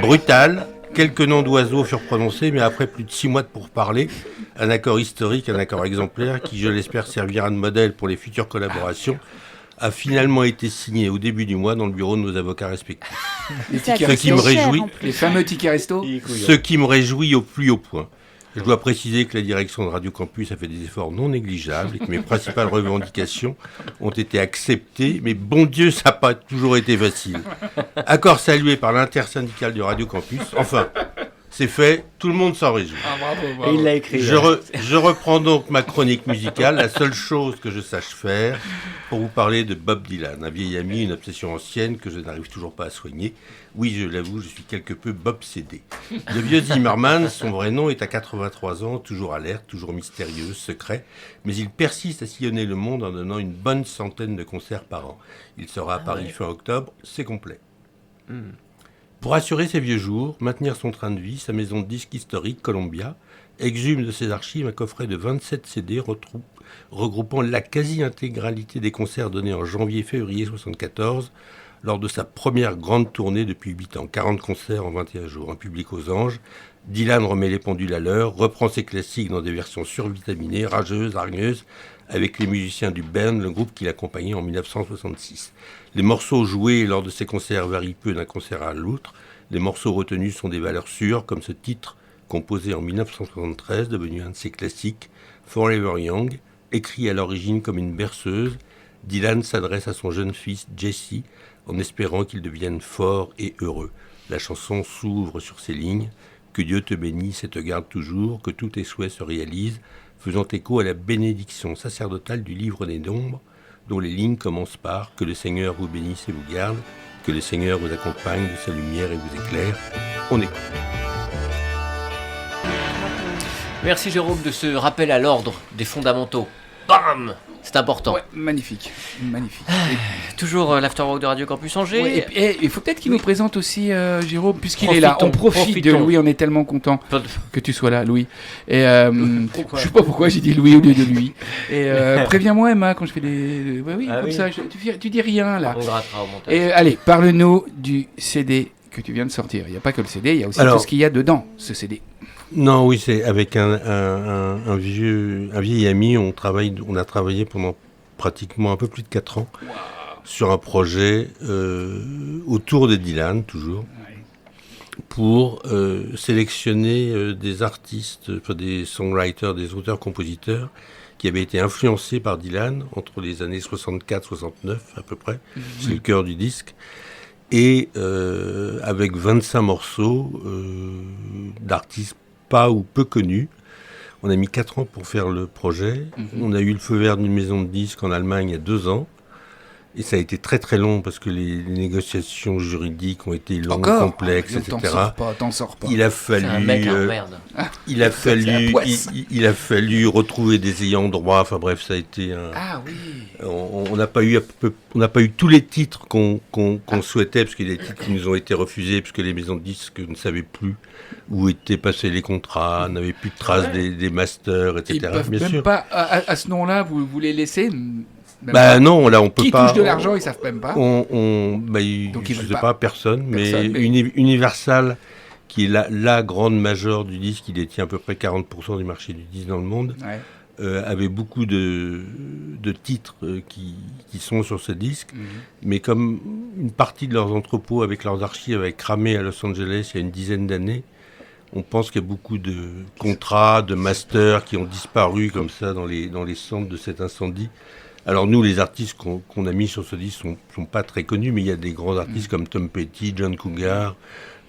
[SPEAKER 5] brutales Quelques noms d'oiseaux furent prononcés, mais après plus de 6 mois de pourparlers, un accord historique, un accord exemplaire, qui, je l'espère, servira de modèle pour les futures collaborations, a finalement été signé au début du mois dans le bureau de nos avocats respectifs. Ce qui me réjouit,
[SPEAKER 2] Les fameux tickets resto.
[SPEAKER 5] ce qui me réjouit au plus haut point. Je dois préciser que la direction de Radio Campus a fait des efforts non négligeables et que mes principales revendications ont été acceptées, mais bon Dieu, ça n'a pas toujours été facile. Accord salué par l'intersyndicale de Radio Campus. Enfin, c'est fait, tout le monde s'en réjouit.
[SPEAKER 7] Et il l'a écrit.
[SPEAKER 5] Je reprends donc ma chronique musicale, la seule chose que je sache faire, pour vous parler de Bob Dylan, un vieil ami, une obsession ancienne que je n'arrive toujours pas à soigner. Oui, je l'avoue, je suis quelque peu bobsédé. Le vieux Zimmerman, son vrai nom, est à 83 ans, toujours alerte, toujours mystérieux, secret, mais il persiste à sillonner le monde en donnant une bonne centaine de concerts par an. Il sera à Paris fin octobre, c'est complet. Pour assurer ses vieux jours, maintenir son train de vie, sa maison de disques historique, Columbia, exhume de ses archives un coffret de 27 CD regroupant la quasi-intégralité des concerts donnés en janvier-février 1974 lors de sa première grande tournée depuis 8 ans. 40 concerts en 21 jours, un public aux anges. Dylan remet les pendules à l'heure, reprend ses classiques dans des versions survitaminées, rageuses, hargneuses, avec les musiciens du Band, le groupe qui l'accompagnait en 1966. Les morceaux joués lors de ces concerts varient peu d'un concert à l'autre. Les morceaux retenus sont des valeurs sûres, comme ce titre, composé en 1973, devenu un de ses classiques, Forever Young, écrit à l'origine comme une berceuse. Dylan s'adresse à son jeune fils, Jesse, en espérant qu'il devienne fort et heureux. La chanson s'ouvre sur ces lignes. Que Dieu te bénisse et te garde toujours, que tous tes souhaits se réalisent, faisant écho à la bénédiction sacerdotale du livre des Nombres, dont les lignes commencent par « Que le Seigneur vous bénisse et vous garde, que le Seigneur vous accompagne de sa lumière et vous éclaire ». On écoute.
[SPEAKER 1] Merci Jérôme de ce rappel à l'ordre des fondamentaux. Bam! C'est important.
[SPEAKER 2] Ouais, magnifique. Magnifique.
[SPEAKER 1] Toujours l'Afterwork de Radio Campus Angers.
[SPEAKER 2] Ouais, et il faut peut-être qu'il nous présente aussi, Jérôme, puisqu'il est là. On profite de Louis, on est tellement content que tu sois là, Louis. Et je sais pas pourquoi j'ai dit Louis au lieu de lui. Et préviens-moi, Emma, quand je fais des... Ouais, oui, comme oui. Ça, tu dis rien, là.
[SPEAKER 1] On grattera au montage.
[SPEAKER 2] Et allez, parle-nous du CD que tu viens de sortir. Il n'y a pas que le CD, il y a aussi tout ce qu'il y a dedans, ce CD.
[SPEAKER 5] Non, oui, c'est avec un vieil ami. On a travaillé pendant pratiquement un peu plus de 4 ans sur un projet autour de Dylan, toujours, pour sélectionner des artistes, des songwriters, des auteurs-compositeurs qui avaient été influencés par Dylan entre les années 64-69 à peu près. C'est le cœur du disque. Et avec 25 morceaux d'artistes pas ou peu connus. On a mis 4 ans pour faire le projet. On a eu le feu vert d'une maison de disques en Allemagne il y a 2 ans. Et ça a été très très long parce que les négociations juridiques ont été longues, complexes, etc.
[SPEAKER 2] T'en sors pas.
[SPEAKER 5] Il a fallu, il a fallu retrouver des ayants droit. Enfin bref, ça a été un.
[SPEAKER 2] Ah oui.
[SPEAKER 5] On n'a pas eu tous les titres qu'on souhaitait parce qu'il y a des titres qui nous ont été refusés parce que les maisons de disques ne savaient plus où étaient passés les contrats, n'avaient plus de traces des masters, etc.
[SPEAKER 2] Ils peuvent
[SPEAKER 5] bien
[SPEAKER 2] même
[SPEAKER 5] sûr.
[SPEAKER 2] pas à ce nom-là, vous les laissez.
[SPEAKER 5] Non, là on peut
[SPEAKER 2] qui
[SPEAKER 5] pas.
[SPEAKER 2] Qui touche de l'argent, ils savent même pas.
[SPEAKER 5] Donc je sais pas, personne, mais Universal, qui est la grande major du disque, qui détient à peu près 40% du marché du disque dans le monde, avait beaucoup de titres qui sont sur ce disque, mais comme une partie de leurs entrepôts avec leurs archives avaient cramé à Los Angeles il y a une dizaine d'années, on pense qu'il y a beaucoup de contrats, de masters qui ont disparu comme ça dans les cendres de cet incendie. Alors nous, les artistes qu'on a mis sur ce disque sont pas très connus, mais il y a des grands artistes comme Tom Petty, John Cougar,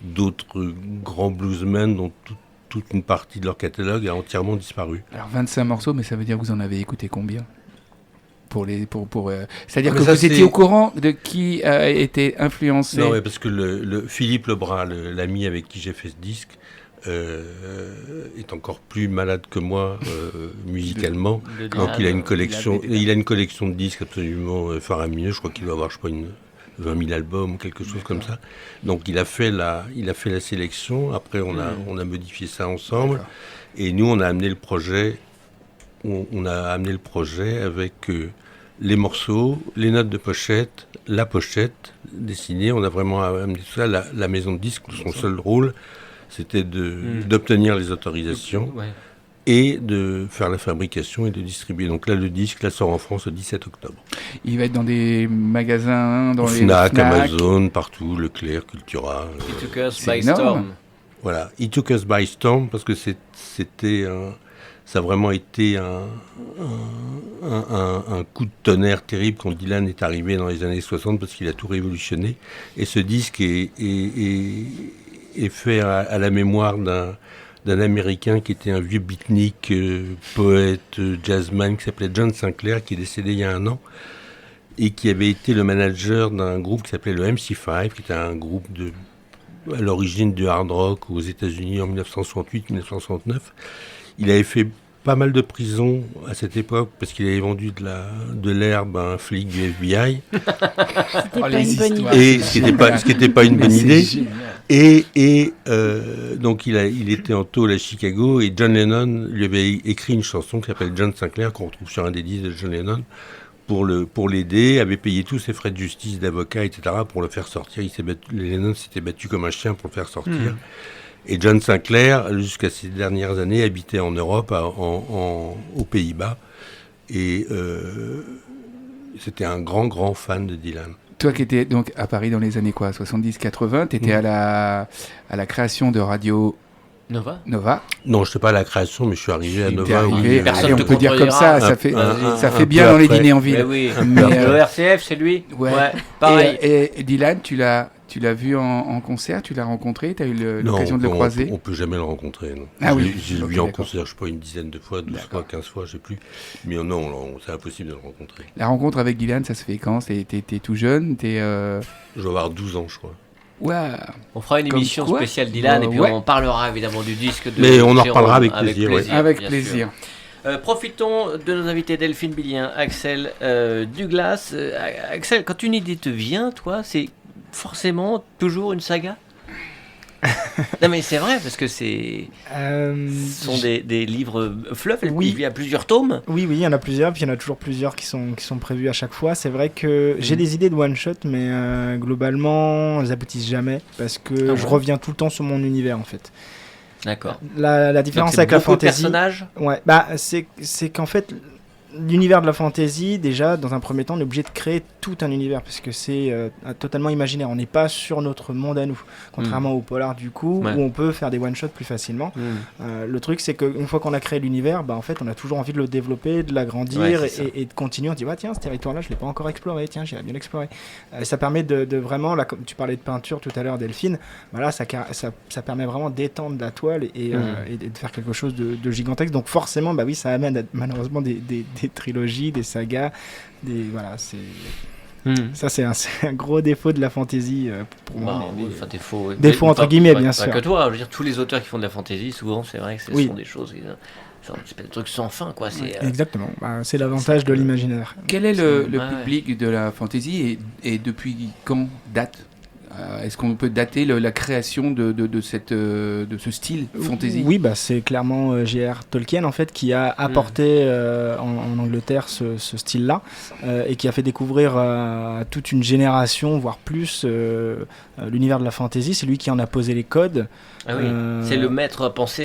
[SPEAKER 5] d'autres grands bluesmen dont toute une partie de leur catalogue a entièrement disparu.
[SPEAKER 2] Alors 25 morceaux, mais ça veut dire que vous en avez écouté combien ? C'est-à-dire que vous étiez au courant de qui a été influencé ?
[SPEAKER 5] Non, parce que le Philippe Lebrun, l'ami avec qui j'ai fait ce disque, est encore plus malade que moi musicalement. Donc il a une collection, de disques absolument faramineuse. Je crois qu'il doit avoir 20 000 albums ou quelque chose comme ça. Donc il a fait la sélection. Après on a modifié ça ensemble. D'accord. Et nous on a amené le projet. On a amené le projet avec les morceaux, les notes de pochette, la pochette dessinée. On a vraiment amené tout ça. La maison de disques, son seul rôle, C'était d'obtenir les autorisations et de faire la fabrication et de distribuer. Donc là, le disque sort en France le 17 octobre.
[SPEAKER 2] Il va être dans des magasins, dans
[SPEAKER 5] Fnac,
[SPEAKER 2] les Fnac,
[SPEAKER 5] Amazon, partout, Leclerc, Cultura.
[SPEAKER 1] It took us
[SPEAKER 2] c'est
[SPEAKER 1] by
[SPEAKER 2] énorme.
[SPEAKER 1] storm.
[SPEAKER 5] Voilà, It Took Us by Storm, parce que ça a vraiment été un coup de tonnerre terrible quand Dylan est arrivé dans les années 60, parce qu'il a tout révolutionné. Et ce disque est fait à la mémoire d'un Américain qui était un vieux beatnik, poète, jazzman, qui s'appelait John Sinclair, qui est décédé il y a 1 an, et qui avait été le manager d'un groupe qui s'appelait le MC5, qui était un groupe à l'origine du hard rock aux États-Unis en 1968-1969. Il avait fait pas mal de prison à cette époque parce qu'il avait vendu de l'herbe à un flic du FBI.
[SPEAKER 4] C'était pas une bonne idée.
[SPEAKER 5] Et ce qui n'était pas une bonne idée. Et donc il était en tôle à Chicago et John Lennon lui avait écrit une chanson qui s'appelle John Sinclair, qu'on retrouve sur un des disques de John Lennon, pour l'aider, avait payé tous ses frais de justice, d'avocat, etc. pour le faire sortir. Lennon s'était battu comme un chien pour le faire sortir. Et John Sinclair, jusqu'à ces dernières années, habitait en Europe, aux Pays-Bas. Et c'était un grand fan de Dylan.
[SPEAKER 2] Toi qui étais donc à Paris dans les années 70-80, tu étais à la création de Radio Nova.
[SPEAKER 5] Non, je ne sais pas à la création, mais je suis arrivé à Nova.
[SPEAKER 2] Arrivé,
[SPEAKER 1] personne
[SPEAKER 2] on
[SPEAKER 1] te
[SPEAKER 2] peut dire comme ça, ça fait bien
[SPEAKER 5] peu
[SPEAKER 2] dans les
[SPEAKER 5] après.
[SPEAKER 2] dîners en ville.
[SPEAKER 1] Oui.
[SPEAKER 2] Mais,
[SPEAKER 1] Le RCF, c'est lui.
[SPEAKER 2] Ouais.
[SPEAKER 1] Pareil.
[SPEAKER 2] Et Dylan, tu l'as vu en concert, tu l'as rencontré, tu as eu l'occasion de le croiser?
[SPEAKER 5] On ne peut jamais le rencontrer. Non.
[SPEAKER 2] Ah oui.
[SPEAKER 5] J'ai
[SPEAKER 2] Ok,
[SPEAKER 5] vu en
[SPEAKER 2] d'accord.
[SPEAKER 5] concert, je ne sais pas, une dizaine de fois, 12 fois, 15 fois, je ne sais plus. Mais non, c'est impossible de le rencontrer.
[SPEAKER 2] La rencontre avec Dylan, ça se fait quand? T'es tout jeune,
[SPEAKER 5] Je vais avoir 12 ans, je crois.
[SPEAKER 2] Ouais.
[SPEAKER 1] On fera une
[SPEAKER 2] Comme
[SPEAKER 1] émission
[SPEAKER 2] quoi
[SPEAKER 1] spéciale Dylan et puis
[SPEAKER 2] ouais.
[SPEAKER 1] on parlera évidemment du disque de
[SPEAKER 5] Mais on en
[SPEAKER 1] Jérôme
[SPEAKER 5] reparlera avec plaisir.
[SPEAKER 2] Avec
[SPEAKER 1] bien
[SPEAKER 2] plaisir.
[SPEAKER 1] sûr. Profitons de nos invités Delphine Billien, Axel Douglas. Axel, quand une idée te vient, toi, c'est forcément toujours une saga? Non mais c'est vrai parce que ce sont des livres fleuves, il y a plusieurs tomes.
[SPEAKER 3] Oui, il y en a plusieurs, puis il y en a toujours plusieurs qui sont prévus à chaque fois. C'est vrai que j'ai des idées de one-shot, mais globalement, elles aboutissent jamais, parce que je reviens tout le temps sur mon univers, en fait.
[SPEAKER 1] D'accord.
[SPEAKER 3] La différence
[SPEAKER 1] Donc,
[SPEAKER 3] avec la
[SPEAKER 1] beaucoup de
[SPEAKER 3] fantasy...
[SPEAKER 1] personnages.
[SPEAKER 3] Ouais, c'est qu'en fait... L'univers de la fantasy, déjà, dans un premier temps, on est obligé de créer tout un univers, parce que c'est totalement imaginaire. On n'est pas sur notre monde à nous, contrairement au polar, du coup, où on peut faire des one-shots plus facilement. Le truc, c'est qu'une fois qu'on a créé l'univers, en fait, on a toujours envie de le développer, de l'agrandir, et de continuer. On se dit, tiens, ce territoire-là, je ne l'ai pas encore exploré, tiens, j'irais bien l'explorer. Ça permet de vraiment, là, comme tu parlais de peinture tout à l'heure, Delphine, voilà, ça permet vraiment d'étendre la toile et de faire quelque chose de gigantesque. Donc forcément, oui, ça amène malheureusement des trilogies, des sagas, voilà, ça c'est un gros défaut de la fantasy pour moi. Défaut entre guillemets, bien sûr.
[SPEAKER 1] Que toi, je veux dire, tous les auteurs qui font de la fantasy, souvent, c'est vrai que ce sont des choses, c'est pas des trucs sans fin, quoi.
[SPEAKER 3] Exactement. C'est l'avantage de l'imaginaire.
[SPEAKER 2] Quel est le public de la fantasy et depuis quand date? Est-ce qu'on peut dater la création de ce style fantasy?
[SPEAKER 3] Oui, c'est clairement J.R. Tolkien en fait qui a apporté en Angleterre ce style-là et qui a fait découvrir à toute une génération, voire plus, l'univers de la fantasy. C'est lui qui en a posé les codes.
[SPEAKER 1] Ah oui, c'est le maître à penser.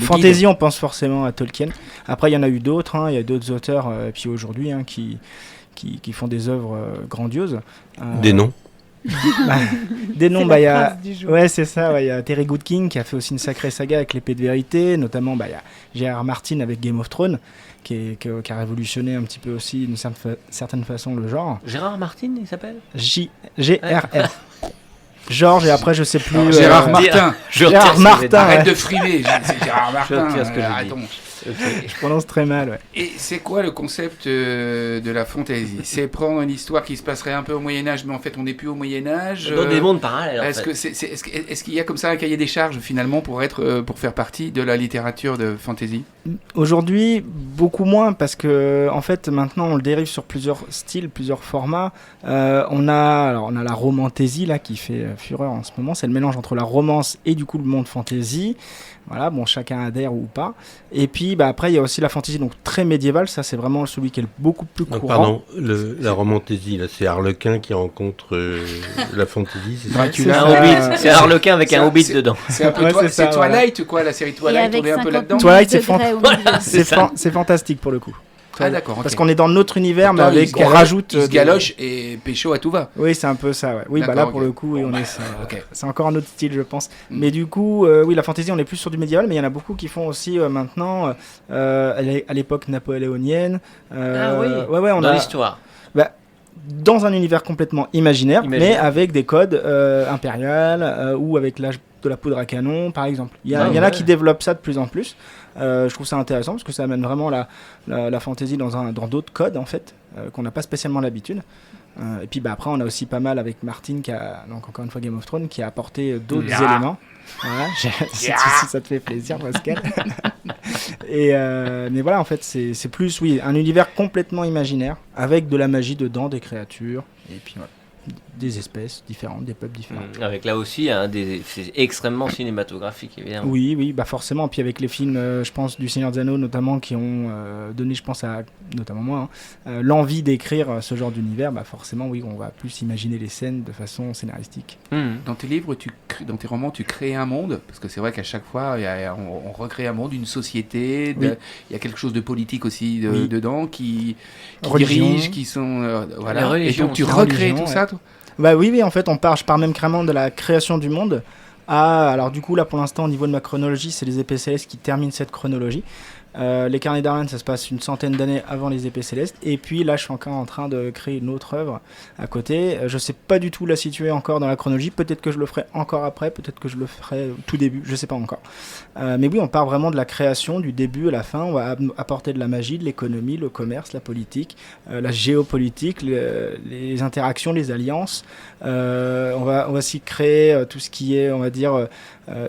[SPEAKER 3] Fantasy, on pense forcément à Tolkien. Après, il y en a eu d'autres. Il y a d'autres auteurs, puis aujourd'hui, qui font des œuvres grandioses.
[SPEAKER 5] Des noms.
[SPEAKER 3] Des noms, il y a c'est ça, il y a Terry Goodkin qui a fait aussi une sacrée saga avec l'épée de vérité, notamment il y a J.R.R. Martin avec Game of Thrones qui a révolutionné un petit peu aussi d'une certaine façon le genre.
[SPEAKER 1] Gérard Martin, il s'appelle
[SPEAKER 3] G.R.R. Georges, et après je sais plus.
[SPEAKER 2] Gérard Martin.
[SPEAKER 3] Gérard Martin.
[SPEAKER 2] Arrête de frimer, c'est Gérard Martin.
[SPEAKER 1] Arrêtons.
[SPEAKER 3] Je prononce très mal, ouais.
[SPEAKER 2] Et c'est quoi le concept de la fantasy? C'est prendre une histoire qui se passerait un peu au Moyen-Âge, mais en fait on n'est plus au Moyen-Âge.
[SPEAKER 1] Dans des mondes parallèles.
[SPEAKER 2] Est-ce qu'il y a comme ça un cahier des charges finalement pour faire partie de la littérature de fantasy?
[SPEAKER 3] Aujourd'hui, beaucoup moins, parce que en fait maintenant on le dérive sur plusieurs styles, plusieurs formats. On a la romantasy là qui fait fureur en ce moment. C'est le mélange entre la romance et du coup le monde fantasy. Voilà, chacun adhère ou pas. Et puis puis après il y a aussi la fantasy donc très médiévale, ça c'est vraiment celui qui est beaucoup plus
[SPEAKER 5] Donc,
[SPEAKER 3] courant.
[SPEAKER 5] pardon, la romantaisie, là, c'est Harlequin qui rencontre la fantasy, c'est ça?
[SPEAKER 2] Dracula,
[SPEAKER 1] Un hobbit, c'est un harlequin avec un hobbit dedans.
[SPEAKER 2] C'est un peu
[SPEAKER 3] Ouais, c'est ça,
[SPEAKER 2] c'est Twilight quoi, la série
[SPEAKER 4] Et
[SPEAKER 2] Twilight, on
[SPEAKER 4] avec
[SPEAKER 2] est un peu
[SPEAKER 4] 50
[SPEAKER 2] là-dedans.
[SPEAKER 3] Twilight, c'est
[SPEAKER 4] degrés au milieu.
[SPEAKER 3] C'est fantastique pour le coup.
[SPEAKER 2] Ah d'accord.
[SPEAKER 3] Parce
[SPEAKER 2] ok.
[SPEAKER 3] qu'on est dans notre univers, mais
[SPEAKER 2] Pourtant,
[SPEAKER 3] avec
[SPEAKER 2] il se
[SPEAKER 3] on
[SPEAKER 2] galoche-
[SPEAKER 3] rajoute.
[SPEAKER 2] il se
[SPEAKER 3] des-
[SPEAKER 2] galoche et pécho à tout va.
[SPEAKER 3] Oui, c'est un peu ça. Ouais. Oui, bah là
[SPEAKER 2] D'accord,
[SPEAKER 3] pour
[SPEAKER 2] ok.
[SPEAKER 3] le coup, oui,
[SPEAKER 2] Bon,
[SPEAKER 3] on
[SPEAKER 2] bah,
[SPEAKER 3] est.
[SPEAKER 2] ok.
[SPEAKER 3] C'est encore un autre style, je pense.
[SPEAKER 2] Mm.
[SPEAKER 3] Mais du coup, oui, la fantasy, on est plus sur du médiéval, mais il y en a beaucoup qui font aussi maintenant à l'époque napoléonienne.
[SPEAKER 1] Ah oui.
[SPEAKER 3] Ouais, on
[SPEAKER 1] Dans
[SPEAKER 3] a
[SPEAKER 1] l'histoire.
[SPEAKER 3] dans un univers complètement imaginaire, mais
[SPEAKER 1] Imaginaire.
[SPEAKER 3] avec des codes impériales ou avec l'âge de la poudre à canon, par exemple. Il y en a
[SPEAKER 1] ouais.
[SPEAKER 3] qui développent ça de plus en plus. Je trouve ça intéressant parce que ça amène vraiment la fantasy dans d'autres codes, en fait, qu'on n'a pas spécialement l'habitude. Et puis après, on a aussi pas mal avec Martin, donc encore une fois Game of Thrones, qui a apporté d'autres éléments. Voilà, si ça te fait plaisir, Pascal. Mais voilà, en fait, c'est plus, oui, un univers complètement imaginaire, avec de la magie dedans, des créatures, et puis voilà, des espèces différentes, des peuples différents.
[SPEAKER 1] Avec là aussi, c'est extrêmement cinématographique, évidemment.
[SPEAKER 3] Oui, bah forcément. Puis avec les films, je pense, du Seigneur des Anneaux notamment, qui ont donné, je pense, notamment moi, l'envie d'écrire ce genre d'univers, bah forcément, oui, on va plus imaginer les scènes de façon scénaristique.
[SPEAKER 2] Dans tes livres, dans tes romans, tu crées un monde, parce que c'est vrai qu'à chaque fois, on recrée un monde, une société,
[SPEAKER 3] Oui.
[SPEAKER 2] il y a quelque chose de politique aussi
[SPEAKER 3] Oui.
[SPEAKER 2] dedans, qui
[SPEAKER 3] Religion.
[SPEAKER 2] dirige, qui sont...
[SPEAKER 1] Les
[SPEAKER 2] voilà. Et
[SPEAKER 1] religions
[SPEAKER 2] donc tu
[SPEAKER 3] aussi.
[SPEAKER 2] recrées
[SPEAKER 3] Religion,
[SPEAKER 2] tout
[SPEAKER 3] ouais.
[SPEAKER 2] ça, toi
[SPEAKER 3] Bah oui, en fait, je pars même carrément de la création du monde alors du coup, là, pour l'instant, au niveau de ma chronologie, c'est les épées célestes qui terminent cette chronologie. Les Carnets d'Ariane, ça se passe une centaine d'années avant les épées célestes. Et puis là, je suis encore en train de créer une autre œuvre à côté. Je sais pas du tout la situer encore dans la chronologie. Peut-être que je le ferai encore après, peut-être que je le ferai au tout début, je sais pas encore. Mais oui, on part vraiment de la création, du début à la fin. On va apporter de la magie, de l'économie, le commerce, la politique, la géopolitique, les interactions, les alliances. On va aussi créer tout ce qui est, on va dire,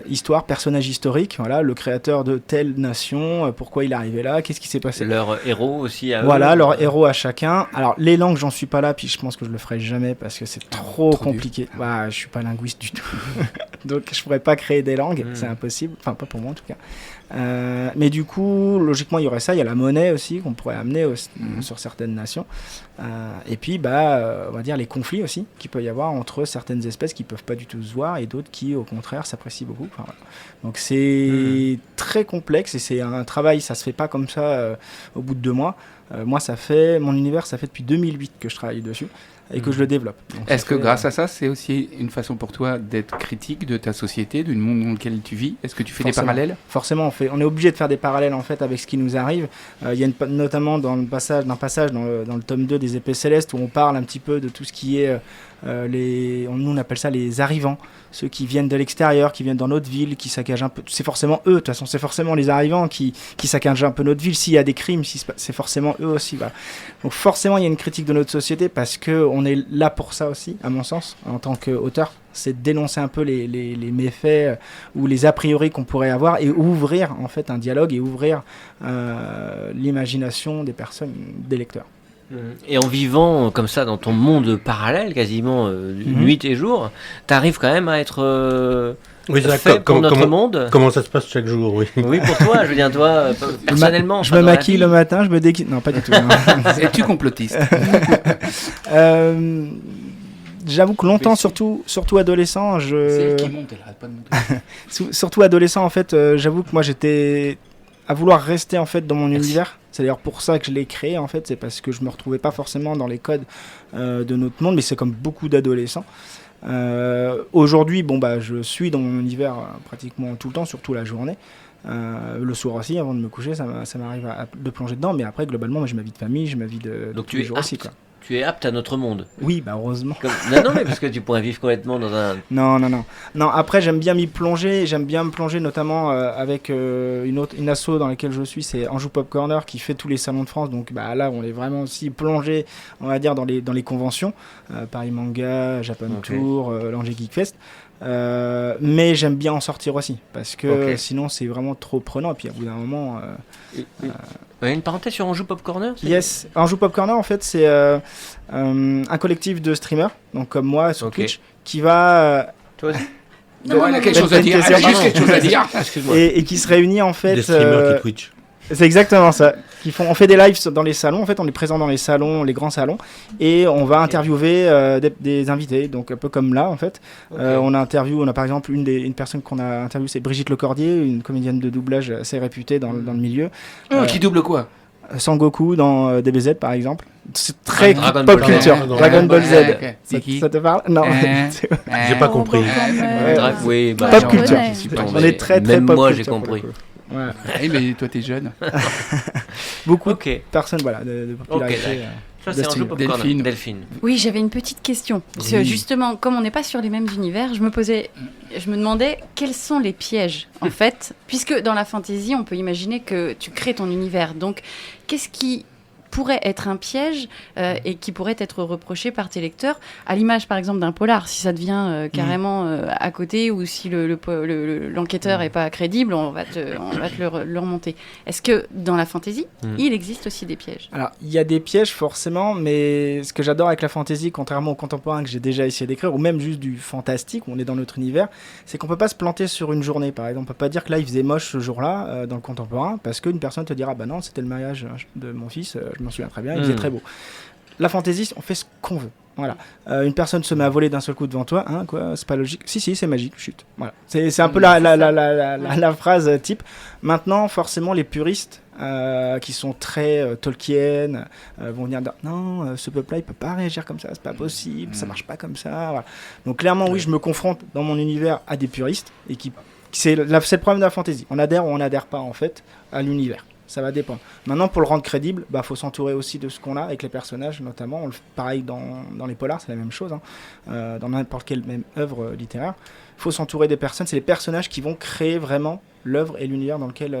[SPEAKER 3] histoire, personnage historique. Voilà, le créateur de telle nation, pourquoi il est arrivé là, qu'est-ce qui s'est passé.
[SPEAKER 1] Leur héros aussi à eux.
[SPEAKER 3] Voilà, leur héros à chacun. Alors, les langues, j'en suis pas là, puis je pense que je le ferai jamais parce que c'est trop compliqué. Bah, je suis pas linguiste du tout. Donc, je pourrais pas créer des langues, c'est impossible. Enfin, pas pour moi en tout cas. Mais du coup, logiquement, il y aurait ça. Il y a la monnaie aussi qu'on pourrait amener sur certaines nations. Et puis, on va dire les conflits aussi qu'il peut y avoir entre certaines espèces qui peuvent pas du tout se voir et d'autres qui, au contraire, s'apprécient beaucoup. Enfin, voilà. Donc, c'est très complexe et c'est un travail. Ça se fait pas comme ça au bout de 2 mois. Moi, mon univers, ça fait depuis 2008 que je travaille dessus et que je le développe. Donc,
[SPEAKER 2] Est-ce que grâce à ça, c'est aussi une façon pour toi d'être critique de ta société, du monde dans lequel tu vis? Est-ce que tu fais des parallèles?
[SPEAKER 3] Forcément, on est obligé de faire des parallèles en fait avec ce qui nous arrive. Il y a notamment d'un passage dans le tome 2 des épées célestes où on parle un petit peu de tout ce qui est nous on appelle ça les arrivants, ceux qui viennent de l'extérieur, qui viennent dans notre ville, qui saccagent un peu. C'est forcément eux, de toute façon, c'est forcément les arrivants qui saccagent un peu notre ville. S'il y a des crimes, c'est forcément eux aussi. Voilà. Donc forcément, il y a une critique de notre société parce que on est là pour ça aussi, à mon sens, en tant qu'auteur. C'est de dénoncer un peu les méfaits ou les a priori qu'on pourrait avoir et ouvrir en fait un dialogue et ouvrir l'imagination des personnes, des lecteurs.
[SPEAKER 1] Et en vivant comme ça dans ton monde parallèle, quasiment nuit et jour, t'arrives quand même à être
[SPEAKER 5] Oui, c'est
[SPEAKER 1] fait pour notre monde.
[SPEAKER 5] Comment ça se passe chaque jour, oui.
[SPEAKER 1] Oui, pour toi, je veux dire, toi, personnellement.
[SPEAKER 3] Je me maquille le matin, je me déguise. Non, pas du tout.
[SPEAKER 2] Es-tu complotiste?
[SPEAKER 3] J'avoue que longtemps, surtout adolescent,
[SPEAKER 2] C'est elle qui monte, elle arrête pas de monter.
[SPEAKER 3] surtout adolescent, en fait, j'avoue que moi j'étais à vouloir rester en fait dans mon univers. C'est d'ailleurs pour ça que je l'ai créé en fait, c'est parce que je me retrouvais pas forcément dans les codes de notre monde, mais c'est comme beaucoup d'adolescents. Aujourd'hui, je suis dans mon univers pratiquement tout le temps, surtout la journée. Le soir aussi, avant de me coucher, ça m'arrive de plonger dedans, mais après, globalement, moi j'ai ma vie de famille, j'ai ma vie de
[SPEAKER 1] Donc
[SPEAKER 3] tous les jours aussi, quoi.
[SPEAKER 1] Tu es apte à notre monde.
[SPEAKER 3] Oui, heureusement.
[SPEAKER 1] Non, mais parce que tu pourrais vivre complètement dans un...
[SPEAKER 3] Non, après, j'aime bien m'y plonger. J'aime bien me plonger notamment avec une asso dans laquelle je suis, c'est Anjou Pop Corner, qui fait tous les salons de France. Donc là, on est vraiment aussi plongé, on va dire, dans les conventions. Paris Manga, Japan Tour, l'Angers Geek Fest. Mais j'aime bien en sortir aussi, parce que sinon, c'est vraiment trop prenant. Et puis, à bout d'un moment...
[SPEAKER 1] Une parenthèse sur Anjou Pop Corner.
[SPEAKER 3] Yes, Anjou Pop Corner en fait c'est un collectif de streamers, donc comme moi sur Twitch, qui va...
[SPEAKER 2] Non, elle a quelque chose à dire. Elle a juste quelque chose à dire.
[SPEAKER 1] Excuse-moi.
[SPEAKER 3] Et qui se réunit en fait...
[SPEAKER 5] Des streamers qui Twitch.
[SPEAKER 3] C'est exactement ça. On fait des lives dans les salons. En fait, on est présent dans les salons, les grands salons, et on va interviewer des invités. Donc un peu comme là, en fait. On a par exemple une personne qu'on a interviewée, c'est Brigitte Lecordier, une comédienne de doublage assez réputée dans le milieu.
[SPEAKER 2] Qui double quoi?
[SPEAKER 3] Sangoku dans DBZ par exemple. C'est très
[SPEAKER 1] Dragon
[SPEAKER 3] pop
[SPEAKER 1] Ball
[SPEAKER 3] culture.
[SPEAKER 1] Z.
[SPEAKER 3] Dragon Ball Z.
[SPEAKER 2] Ok. C'est qui?
[SPEAKER 3] Ça te parle? Non.
[SPEAKER 5] J'ai pas compris.
[SPEAKER 1] Oui, bah,
[SPEAKER 3] Pop
[SPEAKER 1] j'en-
[SPEAKER 3] culture.
[SPEAKER 1] On
[SPEAKER 3] On est très
[SPEAKER 1] Même
[SPEAKER 3] pop
[SPEAKER 1] moi,
[SPEAKER 3] culture
[SPEAKER 1] j'ai
[SPEAKER 3] pour le
[SPEAKER 1] compris.
[SPEAKER 3] coup. Ouais.
[SPEAKER 2] Eh, mais toi, t'es jeune.
[SPEAKER 3] Beaucoup
[SPEAKER 1] Ok.
[SPEAKER 3] de personnes de popularité.
[SPEAKER 1] d'accord. Ça, c'est un
[SPEAKER 3] Delphine.
[SPEAKER 1] jeu popcorn.
[SPEAKER 2] Delphine.
[SPEAKER 1] Delphine.
[SPEAKER 6] Oui, j'avais une petite question. Parce que justement, comme on n'est pas sur les mêmes univers, je me demandais quels sont les pièges, en fait, puisque dans la fantasy, on peut imaginer que tu crées ton univers. Donc, qu'est-ce qui pourrait être un piège et qui pourrait être reproché par tes lecteurs, à l'image par exemple d'un polar, si ça devient carrément à côté, ou si l'enquêteur n'est pas crédible, on va te le remonter. Est-ce que dans la fantasy, il existe aussi des pièges?
[SPEAKER 3] Alors, il y a des pièges forcément, mais ce que j'adore avec la fantasy, contrairement au contemporain que j'ai déjà essayé d'écrire, ou même juste du fantastique, où on est dans notre univers, c'est qu'on peut pas se planter sur une journée, par exemple. On peut pas dire que là, il faisait moche ce jour-là, dans le contemporain, parce qu'une personne te dira, bah non, c'était le mariage de mon fils, je m'en souviens très bien, il faisait très beau. La fantasy, on fait ce qu'on veut. Voilà. Une personne se met à voler d'un seul coup devant toi, hein, quoi, c'est pas logique. Si, c'est magique, chut. Voilà. C'est un peu la phrase type. Maintenant, forcément, les puristes qui sont très Tolkien vont venir dire non, ce peuple-là, il peut pas réagir comme ça, c'est pas possible, ça marche pas comme ça. Voilà. Donc, clairement, oui, je me confronte dans mon univers à des puristes et c'est le problème de la fantasy. On adhère ou on adhère pas, en fait, à l'univers. Ça va dépendre. Maintenant, pour le rendre crédible, faut s'entourer aussi de ce qu'on a avec les personnages, notamment. Pareil dans les polars, c'est la même chose. Hein. Dans n'importe quelle même œuvre littéraire, il faut s'entourer des personnes. C'est les personnages qui vont créer vraiment l'œuvre et l'univers dans lequel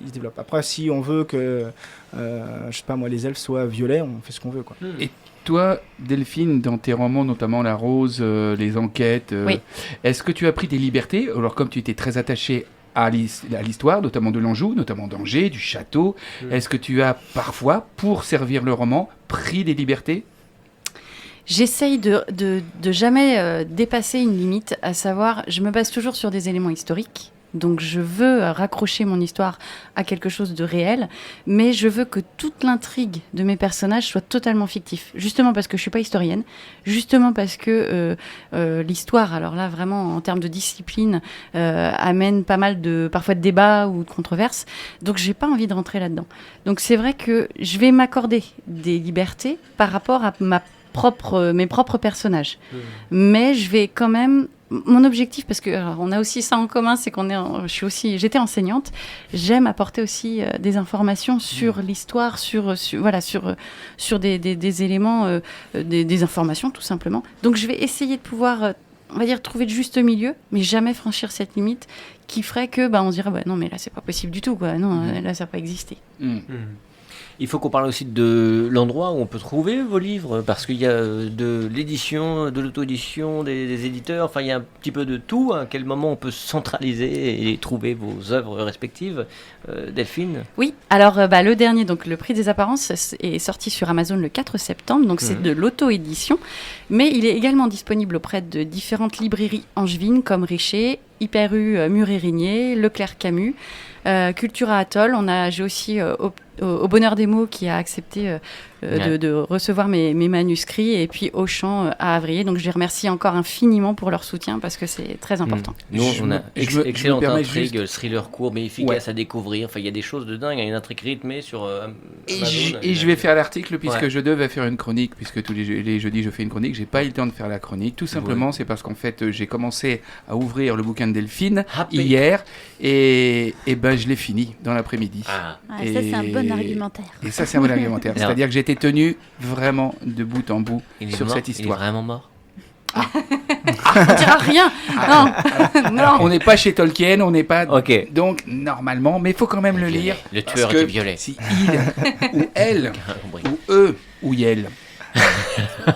[SPEAKER 3] ils se développent. Après, si on veut que, je sais pas moi, les elfes soient violets, on fait ce qu'on veut, quoi.
[SPEAKER 2] Et toi, Delphine, dans tes romans, notamment La Rose, les enquêtes,
[SPEAKER 6] Oui.
[SPEAKER 2] Est-ce que tu as pris des libertés? Alors, comme tu étais très attaché à l'histoire, notamment de l'Anjou, notamment d'Angers, du château, est-ce que tu as parfois, pour servir le roman, pris des libertés?
[SPEAKER 6] J'essaye de jamais dépasser une limite, à savoir, je me base toujours sur des éléments historiques. Donc je veux raccrocher mon histoire à quelque chose de réel, mais je veux que toute l'intrigue de mes personnages soit totalement fictif. Justement parce que je suis pas historienne, justement parce que l'histoire, alors là vraiment en termes de discipline, amène pas mal parfois de débats ou de controverses. Donc j'ai pas envie de rentrer là-dedans. Donc c'est vrai que je vais m'accorder des libertés par rapport à mes propres personnages. Mais je vais quand même... Mon objectif, parce que on a aussi ça en commun, c'est j'étais enseignante. J'aime apporter aussi des informations sur l'histoire, sur des éléments, des informations tout simplement. Donc je vais essayer de pouvoir, on va dire, trouver le juste milieu, mais jamais franchir cette limite qui ferait que, on dirait, non, mais là c'est pas possible du tout, quoi. Non, là ça n'a pas existé.
[SPEAKER 1] Il faut qu'on parle aussi de l'endroit où on peut trouver vos livres, parce qu'il y a de l'édition, de l'auto-édition, des éditeurs, enfin il y a un petit peu de tout. À quel moment on peut centraliser et trouver vos œuvres respectives? Delphine?
[SPEAKER 6] Oui, alors le dernier, donc Le Prix des Apparences, est sorti sur Amazon le 4 septembre, donc c'est de l'auto-édition, mais il est également disponible auprès de différentes librairies angevines comme Richer, Hyper U, Mur-et-Rigné, Leclerc Camus, Cultura Atoll. J'ai aussi au Bonheur des mots qui a accepté de recevoir mes manuscrits, et puis Auchan à Avrier. Donc je les remercie encore infiniment pour leur soutien parce que c'est très important.
[SPEAKER 1] Nous, on a excellente
[SPEAKER 2] permets
[SPEAKER 1] intrigue, thriller court mais efficace à découvrir. Enfin, il y a des choses de dingue, il y a une intrigue rythmée sur Amazon.
[SPEAKER 2] Et je vais faire l'article puisque je devais faire une chronique, puisque tous les jeudis je fais une chronique. J'ai pas eu le temps de faire la chronique, tout simplement c'est parce qu'en fait j'ai commencé à ouvrir le bouquin de Delphine hier et je l'ai fini dans l'après-midi.
[SPEAKER 4] Et ça c'est un bon argumentaire.
[SPEAKER 2] Et ça c'est un bon argumentaire. C'est-à-dire que j'étais tenu vraiment de bout en bout sur cette histoire.
[SPEAKER 1] Il est vraiment mort?
[SPEAKER 6] On dira rien. Non.
[SPEAKER 2] On n'est pas chez Tolkien, on n'est pas.
[SPEAKER 1] Ok.
[SPEAKER 2] Donc normalement, mais il faut quand même le lire.
[SPEAKER 1] Le tueur était violet.
[SPEAKER 2] Si il ou elle ou eux ou elle.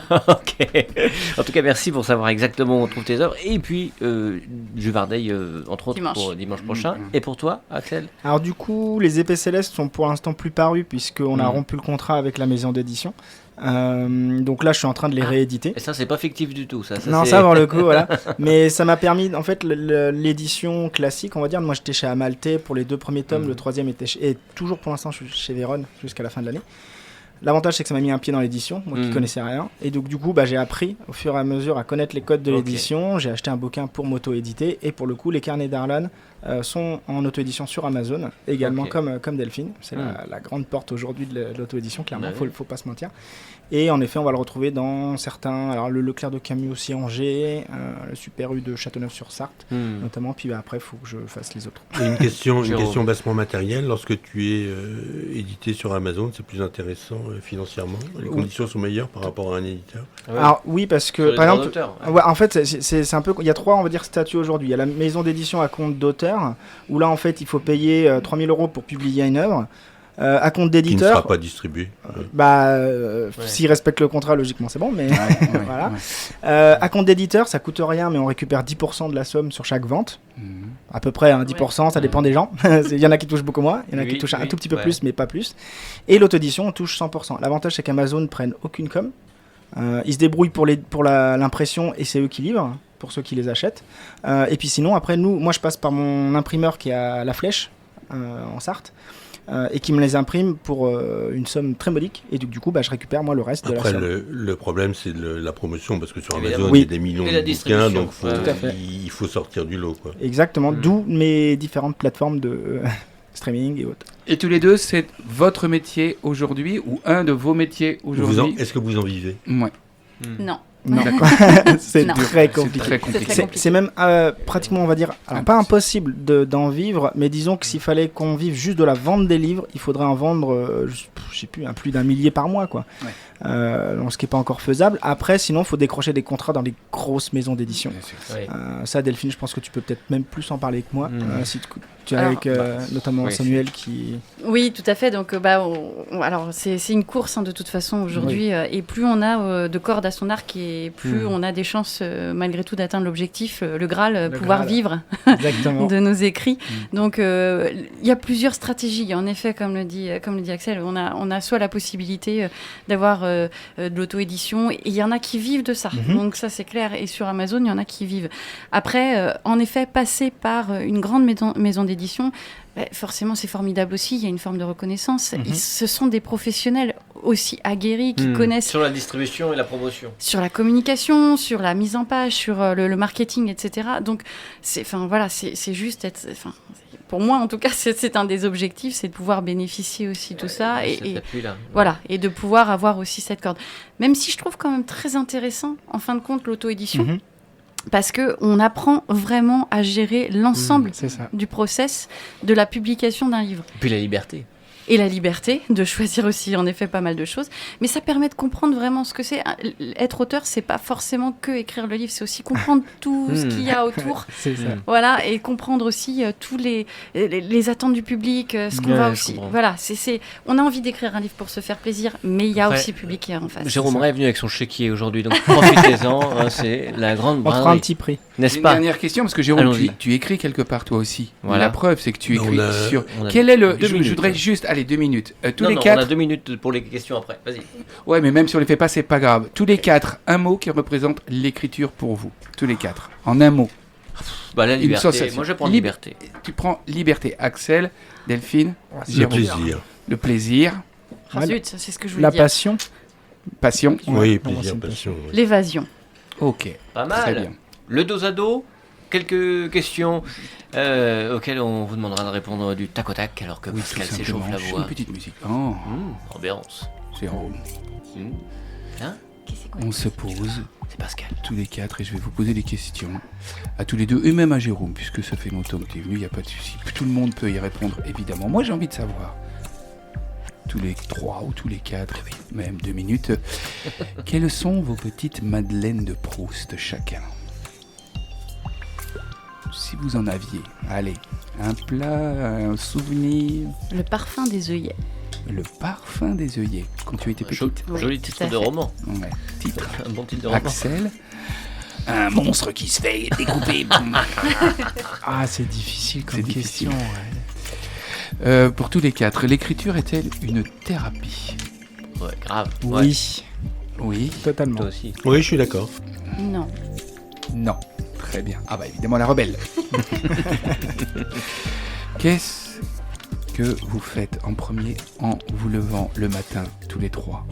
[SPEAKER 1] Ok. En tout cas, merci pour savoir exactement où on trouve tes œuvres. Et puis, Juvardeil, entre autres, pour dimanche prochain. Et pour toi, Axel?
[SPEAKER 3] Alors du coup, Les Épées Célestes sont pour l'instant plus parus, puisqu'on a rompu le contrat avec la maison d'édition. Donc là, je suis en train de les rééditer.
[SPEAKER 1] Et ça, c'est pas fictif du tout, ça.
[SPEAKER 3] Non, ça, pour le coup, voilà. Mais ça m'a permis, en fait, l'édition classique, on va dire. Moi, j'étais chez Amalté pour les 2 premiers tomes. Le 3e était et toujours pour l'instant, je suis chez Veyron jusqu'à la fin de l'année. L'avantage, c'est que ça m'a mis un pied dans l'édition, moi qui connaissais rien. Et donc, du coup, j'ai appris au fur et à mesure à connaître les codes de l'édition. J'ai acheté un bouquin pour m'auto-éditer. Et pour le coup, les carnets d'Arlan sont en auto-édition sur Amazon, également comme Delphine. C'est la grande porte aujourd'hui de l'auto-édition, clairement, faut pas se mentir. Et en effet, on va le retrouver dans certains... Alors, le Leclerc de Camus aussi, Angers, le Super U de Châteauneuf-sur-Sarthe, notamment. Puis après, il faut que je fasse les autres.
[SPEAKER 5] Et une question bassement matérielle. Lorsque tu es édité sur Amazon, c'est plus intéressant financièrement? Les conditions sont meilleures par rapport à un éditeur?
[SPEAKER 3] Alors oui, parce que, par exemple... en fait, c'est un peu... Il y a 3, on va dire, statuts aujourd'hui. Il y a la maison d'édition à compte d'auteur, où là, en fait, il faut payer 3 000 € pour publier une œuvre. À compte d'éditeur,
[SPEAKER 5] qui ne sera pas distribué.
[SPEAKER 3] S'il respecte le contrat, logiquement, c'est bon, mais voilà. À compte d'éditeur, ça coûte rien, mais on récupère 10% de la somme sur chaque vente. À peu près 10%, ça dépend des gens. Il y en a qui touchent beaucoup moins, il y en a qui touchent un tout petit peu plus, mais pas plus. Et l'auto-édition, on touche 100%. L'avantage, c'est qu'Amazon ne prenne aucune com. Ils se débrouillent pour l'impression et c'est eux qui livrent, pour ceux qui les achètent. Et puis sinon, après, moi, je passe par mon imprimeur qui est à La Flèche, en Sarthe. Et qui me les imprime pour une somme très modique, et du coup je récupère moi le reste de la somme.
[SPEAKER 5] Après le problème c'est la promotion, parce que sur Amazon il y a des millions de bouquins, donc il faut sortir du lot, quoi.
[SPEAKER 3] Exactement, d'où mes différentes plateformes de streaming et autres.
[SPEAKER 2] Et tous les deux, c'est votre métier aujourd'hui, ou un de vos métiers aujourd'hui?
[SPEAKER 5] Est-ce que vous en vivez?
[SPEAKER 2] Ouais.
[SPEAKER 6] Non.
[SPEAKER 3] Non, c'est très compliqué. C'est même pratiquement, on va dire, alors pas impossible d'en vivre, mais disons que s'il fallait qu'on vive juste de la vente des livres, il faudrait en vendre, je sais plus, plus d'1 millier par mois, quoi. Ouais. Ce qui n'est pas encore faisable. Après, sinon, il faut décrocher des contrats dans les grosses maisons d'édition. Ça, Delphine, je pense que tu peux peut-être même plus en parler que moi, si tu es avec notamment Samuel qui...
[SPEAKER 6] Oui, tout à fait. Donc, alors, c'est une course de toute façon aujourd'hui, et plus on a de cordes à son arc, et plus on a des chances, malgré tout, d'atteindre l'objectif, le Graal, pouvoir vivre de nos écrits. Donc, il y a plusieurs stratégies. En effet, comme le dit Axel, on a soit la possibilité d'avoir de l'auto-édition, et il y en a qui vivent de ça. Donc ça, c'est clair. Et sur Amazon, il y en a qui vivent. Après, en effet, passer par une grande maison d'édition, forcément, c'est formidable aussi. Il y a une forme de reconnaissance. Ce sont des professionnels aussi aguerris qui connaissent...
[SPEAKER 1] Sur la distribution et la promotion.
[SPEAKER 6] Sur la communication, sur la mise en page, sur le marketing, etc. Donc, c'est juste être... Pour moi, en tout cas, c'est un des objectifs, c'est de pouvoir bénéficier aussi de tout ça. Voilà, et de pouvoir avoir aussi cette corde. Même si je trouve quand même très intéressant, en fin de compte, l'auto-édition. Parce qu'on apprend vraiment à gérer l'ensemble du process de la publication d'un livre.
[SPEAKER 1] Puis la liberté.
[SPEAKER 6] Et la liberté de choisir aussi, en effet, pas mal de choses. Mais ça permet de comprendre vraiment ce que c'est. Être auteur, c'est pas forcément que écrire le livre, c'est aussi comprendre tout ce qu'il y a autour.
[SPEAKER 3] C'est ça.
[SPEAKER 6] Voilà, et comprendre aussi tous les attentes du public, ce qu'on va aussi. Voilà, on a envie d'écrire un livre pour se faire plaisir, mais il y a aussi le public qui est en face.
[SPEAKER 1] Jérôme Ray est venu avec son chéquier aujourd'hui, donc profitez-en. C'est la grande
[SPEAKER 3] braderie. On fera un petit prix.
[SPEAKER 1] N'est-ce pas?
[SPEAKER 2] Une dernière question, parce que Jérôme, tu écris quelque part toi aussi.
[SPEAKER 1] Voilà.
[SPEAKER 2] La preuve, c'est que tu écris sur... Quel est le... Je voudrais juste... Allez, 2 minutes. Tous les 4...
[SPEAKER 1] on a 2 minutes pour les questions après. Vas-y.
[SPEAKER 2] Ouais, mais même si on les fait pas, c'est pas grave. Tous les 4, un mot qui représente l'écriture pour vous. Tous les 4. En un mot.
[SPEAKER 1] La liberté. Moi, je prends liberté.
[SPEAKER 2] Tu prends liberté. Axel, Delphine,
[SPEAKER 5] le plaisir.
[SPEAKER 2] Le plaisir.
[SPEAKER 6] Zut, c'est ce que je voulais dire.
[SPEAKER 3] La passion.
[SPEAKER 2] Passion.
[SPEAKER 5] Oui, plaisir, passion.
[SPEAKER 6] Oui. L'évasion.
[SPEAKER 2] Ok.
[SPEAKER 1] Pas mal.
[SPEAKER 2] Très bien.
[SPEAKER 1] Le dos à dos. Quelques questions auxquelles on vous demandera de répondre du tac au tac, alors que Pascal s'échauffe la voix.
[SPEAKER 2] Une petite musique. Oh.
[SPEAKER 1] Ambiance.
[SPEAKER 2] Jérôme.
[SPEAKER 1] Hein?
[SPEAKER 2] On se pose.
[SPEAKER 1] C'est Pascal.
[SPEAKER 2] Tous les 4, et je vais vous poser des questions à tous les deux, et même à Jérôme, puisque ça fait longtemps que tu es venu, il n'y a pas de souci. Tout le monde peut y répondre, évidemment. Moi, j'ai envie de savoir, tous les 3 ou tous les 4, même 2 minutes, quelles sont vos petites madeleines de Proust chacun? Si vous en aviez, allez, un plat, un souvenir.
[SPEAKER 6] Le parfum des œillets.
[SPEAKER 2] Le parfum des œillets, quand tu étais petite.
[SPEAKER 1] Joli titre de roman.
[SPEAKER 2] Ouais, titre.
[SPEAKER 1] Un bon titre de roman.
[SPEAKER 2] Axel, un monstre qui se fait découper.
[SPEAKER 3] C'est difficile comme question.
[SPEAKER 2] Pour tous les 4, l'écriture est-elle une thérapie?
[SPEAKER 1] Ouais, grave.
[SPEAKER 3] Oui.
[SPEAKER 2] Oui.
[SPEAKER 3] Totalement.
[SPEAKER 1] Toi aussi.
[SPEAKER 5] Oui, je suis d'accord.
[SPEAKER 6] Non.
[SPEAKER 2] Non. Très bien. Ah bah évidemment la rebelle. Qu'est-ce que vous faites en premier en vous levant le matin tous les trois?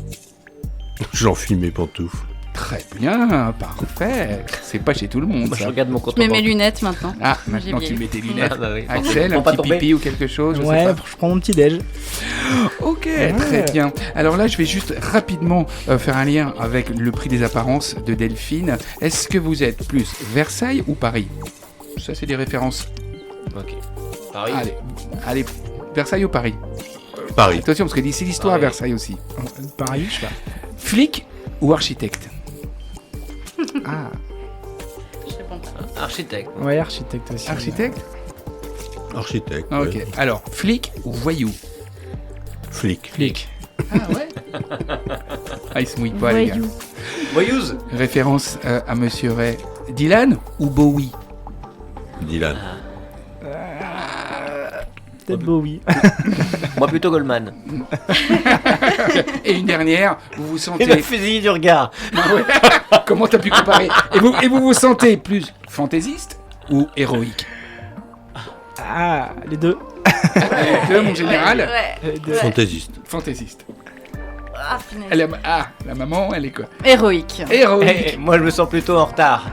[SPEAKER 5] J'enfile mes pantoufles.
[SPEAKER 2] Très bien, parfait. C'est pas chez tout le monde.
[SPEAKER 1] Moi, je
[SPEAKER 2] Ça.
[SPEAKER 1] regarde mon compte
[SPEAKER 6] Je mets
[SPEAKER 1] en
[SPEAKER 6] mes
[SPEAKER 1] banque.
[SPEAKER 6] lunettes maintenant.
[SPEAKER 2] Ah,
[SPEAKER 6] Moi, j'ai
[SPEAKER 2] maintenant tu
[SPEAKER 6] oublié.
[SPEAKER 2] mets tes lunettes.
[SPEAKER 1] Ah, bah oui.
[SPEAKER 2] Axel,
[SPEAKER 1] Pour
[SPEAKER 2] un
[SPEAKER 1] pas
[SPEAKER 2] petit
[SPEAKER 1] tomber.
[SPEAKER 2] pipi ou quelque chose, je sais
[SPEAKER 3] Ouais,
[SPEAKER 2] pas.
[SPEAKER 3] je prends mon petit déj.
[SPEAKER 2] Ok, très bien. Alors là, je vais juste rapidement faire un lien avec le prix des apparences de Delphine. Est-ce que vous êtes plus Versailles ou Paris? Ça, c'est des références.
[SPEAKER 1] Ok. Paris.
[SPEAKER 2] Allez, Versailles ou Paris?
[SPEAKER 5] Paris.
[SPEAKER 2] Attention, parce que c'est l'histoire à
[SPEAKER 1] Paris.
[SPEAKER 2] Versailles aussi.
[SPEAKER 3] Paris, je sais pas.
[SPEAKER 2] Flic ou architecte? Ah,
[SPEAKER 6] Je réponds pas.
[SPEAKER 1] Architecte.
[SPEAKER 3] Ouais, architecte aussi.
[SPEAKER 2] architecte?
[SPEAKER 5] Architecte.
[SPEAKER 2] Ah, ok.
[SPEAKER 5] ouais.
[SPEAKER 2] Alors, flic ou voyou?
[SPEAKER 5] Flic.
[SPEAKER 3] Flic.
[SPEAKER 2] Ah ouais. Ah, il se mouille pas, les gars.
[SPEAKER 4] Voyou.
[SPEAKER 1] Voyeuse.
[SPEAKER 2] Référence à Monsieur Ray. Dylan ou Bowie?
[SPEAKER 5] Dylan.
[SPEAKER 3] Peut-être Bowie.
[SPEAKER 1] Moi plutôt Goldman.
[SPEAKER 2] Et une dernière, vous vous
[SPEAKER 1] Et
[SPEAKER 2] sentez...
[SPEAKER 1] le fusil du regard.
[SPEAKER 2] Ah ouais. Comment t'as pu comparer? Et vous vous sentez plus fantaisiste ou héroïque?
[SPEAKER 3] Ah, les deux.
[SPEAKER 2] Les deux, mon général.
[SPEAKER 6] Ouais.
[SPEAKER 3] Les deux.
[SPEAKER 5] Fantaisiste.
[SPEAKER 2] Fantaisiste.
[SPEAKER 6] Ah, punaise.
[SPEAKER 2] La maman, elle est quoi?
[SPEAKER 6] Héroïque.
[SPEAKER 2] Héroïque.
[SPEAKER 1] Eh, moi je me sens plutôt en retard.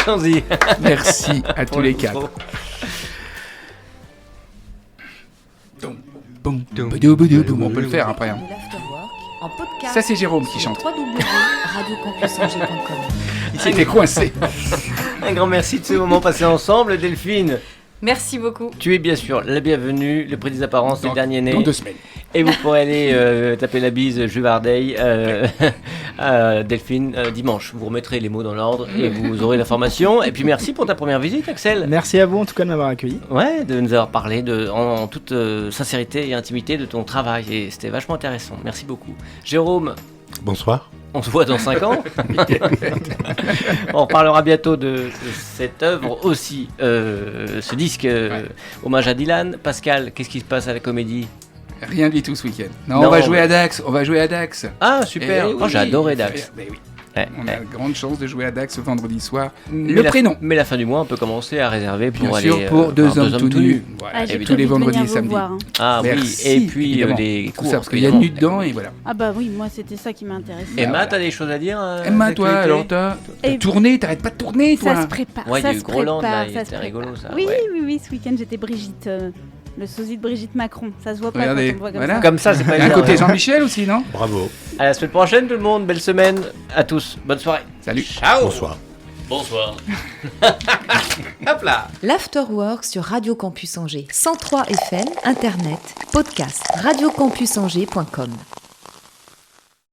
[SPEAKER 1] Allons-y.
[SPEAKER 2] Merci à tous les quatre. Boum, boum, boum, boum. On peut le faire après. Hein.
[SPEAKER 10] L'Afterwork en podcast.
[SPEAKER 2] Ça, c'est Jérôme qui chante.
[SPEAKER 10] www.radiocampusangers.com.
[SPEAKER 2] Il s'était coincé.
[SPEAKER 1] Un grand merci de ce moment passé ensemble, Delphine.
[SPEAKER 6] Merci beaucoup.
[SPEAKER 1] Tu es bien sûr la bienvenue, le prix des apparences, le dernier né.
[SPEAKER 2] Dans 2 semaines.
[SPEAKER 1] Et vous pourrez aller taper la bise Juvardeil à Delphine dimanche. Vous remettrez les mots dans l'ordre et vous aurez l'information. Et puis merci pour ta première visite, Axel.
[SPEAKER 3] Merci à vous en tout cas de m'avoir accueilli.
[SPEAKER 1] Ouais, de nous avoir parlé en toute sincérité et intimité de ton travail. Et c'était vachement intéressant. Merci beaucoup. Jérôme,
[SPEAKER 5] Bonsoir.
[SPEAKER 1] on se voit dans 5 ans. On reparlera bientôt de cette œuvre aussi, ce disque hommage à Dylan. Pascal, qu'est-ce qui se passe à la comédie?
[SPEAKER 2] Rien du tout ce week-end. Non,
[SPEAKER 1] Non,
[SPEAKER 2] on va jouer à Dax. On va jouer à Dax.
[SPEAKER 1] Ah, super.
[SPEAKER 2] Eh
[SPEAKER 1] Oh, j'ai
[SPEAKER 2] oui.
[SPEAKER 1] adoré Dax.
[SPEAKER 2] Ben oui.
[SPEAKER 1] Ouais,
[SPEAKER 2] On
[SPEAKER 1] ouais.
[SPEAKER 2] a grande chance de jouer à Dax ce vendredi soir.
[SPEAKER 1] Mais
[SPEAKER 2] Le prénom.
[SPEAKER 1] Mais la fin du mois, on peut commencer à réserver pour
[SPEAKER 2] Bien
[SPEAKER 1] aller
[SPEAKER 2] sûr, pour
[SPEAKER 1] voir
[SPEAKER 2] deux hommes tout nus. Voilà,
[SPEAKER 4] Ah, j'ai
[SPEAKER 1] évidemment.
[SPEAKER 2] tous les
[SPEAKER 4] envie de
[SPEAKER 2] vendredis
[SPEAKER 4] venir
[SPEAKER 2] et
[SPEAKER 4] vous
[SPEAKER 2] samedis.
[SPEAKER 4] voir, hein.
[SPEAKER 1] Ah
[SPEAKER 2] Merci,
[SPEAKER 1] oui, et puis
[SPEAKER 2] évidemment.
[SPEAKER 1] les
[SPEAKER 2] Tout
[SPEAKER 1] cours.
[SPEAKER 2] ça, parce qu'il y a
[SPEAKER 1] évidemment.
[SPEAKER 2] nu dedans et voilà.
[SPEAKER 4] Ah bah oui, moi c'était ça qui m'intéressait.
[SPEAKER 1] Emma,
[SPEAKER 2] voilà.
[SPEAKER 1] t'as des choses à dire
[SPEAKER 2] Emma, toi,
[SPEAKER 1] d'actualité
[SPEAKER 2] alors t'as
[SPEAKER 4] Et-
[SPEAKER 2] tourné, t'arrêtes pas de tourner, toi.
[SPEAKER 4] Ça se prépare,
[SPEAKER 1] Ouais, il y a
[SPEAKER 4] ça
[SPEAKER 1] eu
[SPEAKER 4] se
[SPEAKER 1] Groland, là,
[SPEAKER 4] prépare,
[SPEAKER 1] il
[SPEAKER 4] ça
[SPEAKER 1] était
[SPEAKER 4] se
[SPEAKER 1] rigolo,
[SPEAKER 4] prépare.
[SPEAKER 1] ça,
[SPEAKER 4] Oui,
[SPEAKER 1] ouais.
[SPEAKER 4] oui, ce week-end j'étais Brigitte, le sosie de Brigitte Macron. Ça se voit pas
[SPEAKER 2] Regardez,
[SPEAKER 4] quand on voit comme
[SPEAKER 2] voilà.
[SPEAKER 4] ça.
[SPEAKER 1] Comme ça, c'est pas
[SPEAKER 2] Il y a un
[SPEAKER 1] évident,
[SPEAKER 2] côté
[SPEAKER 1] hein.
[SPEAKER 2] Jean-Michel aussi, non?
[SPEAKER 5] Bravo.
[SPEAKER 1] À la semaine prochaine, tout le monde. Belle semaine à tous. Bonne soirée.
[SPEAKER 2] Salut.
[SPEAKER 1] Ciao.
[SPEAKER 5] Bonsoir.
[SPEAKER 1] Bonsoir. Hop là.
[SPEAKER 10] L'Afterwork sur Radio Campus Angers. 103 FM, Internet, podcast, radiocampusangers.com.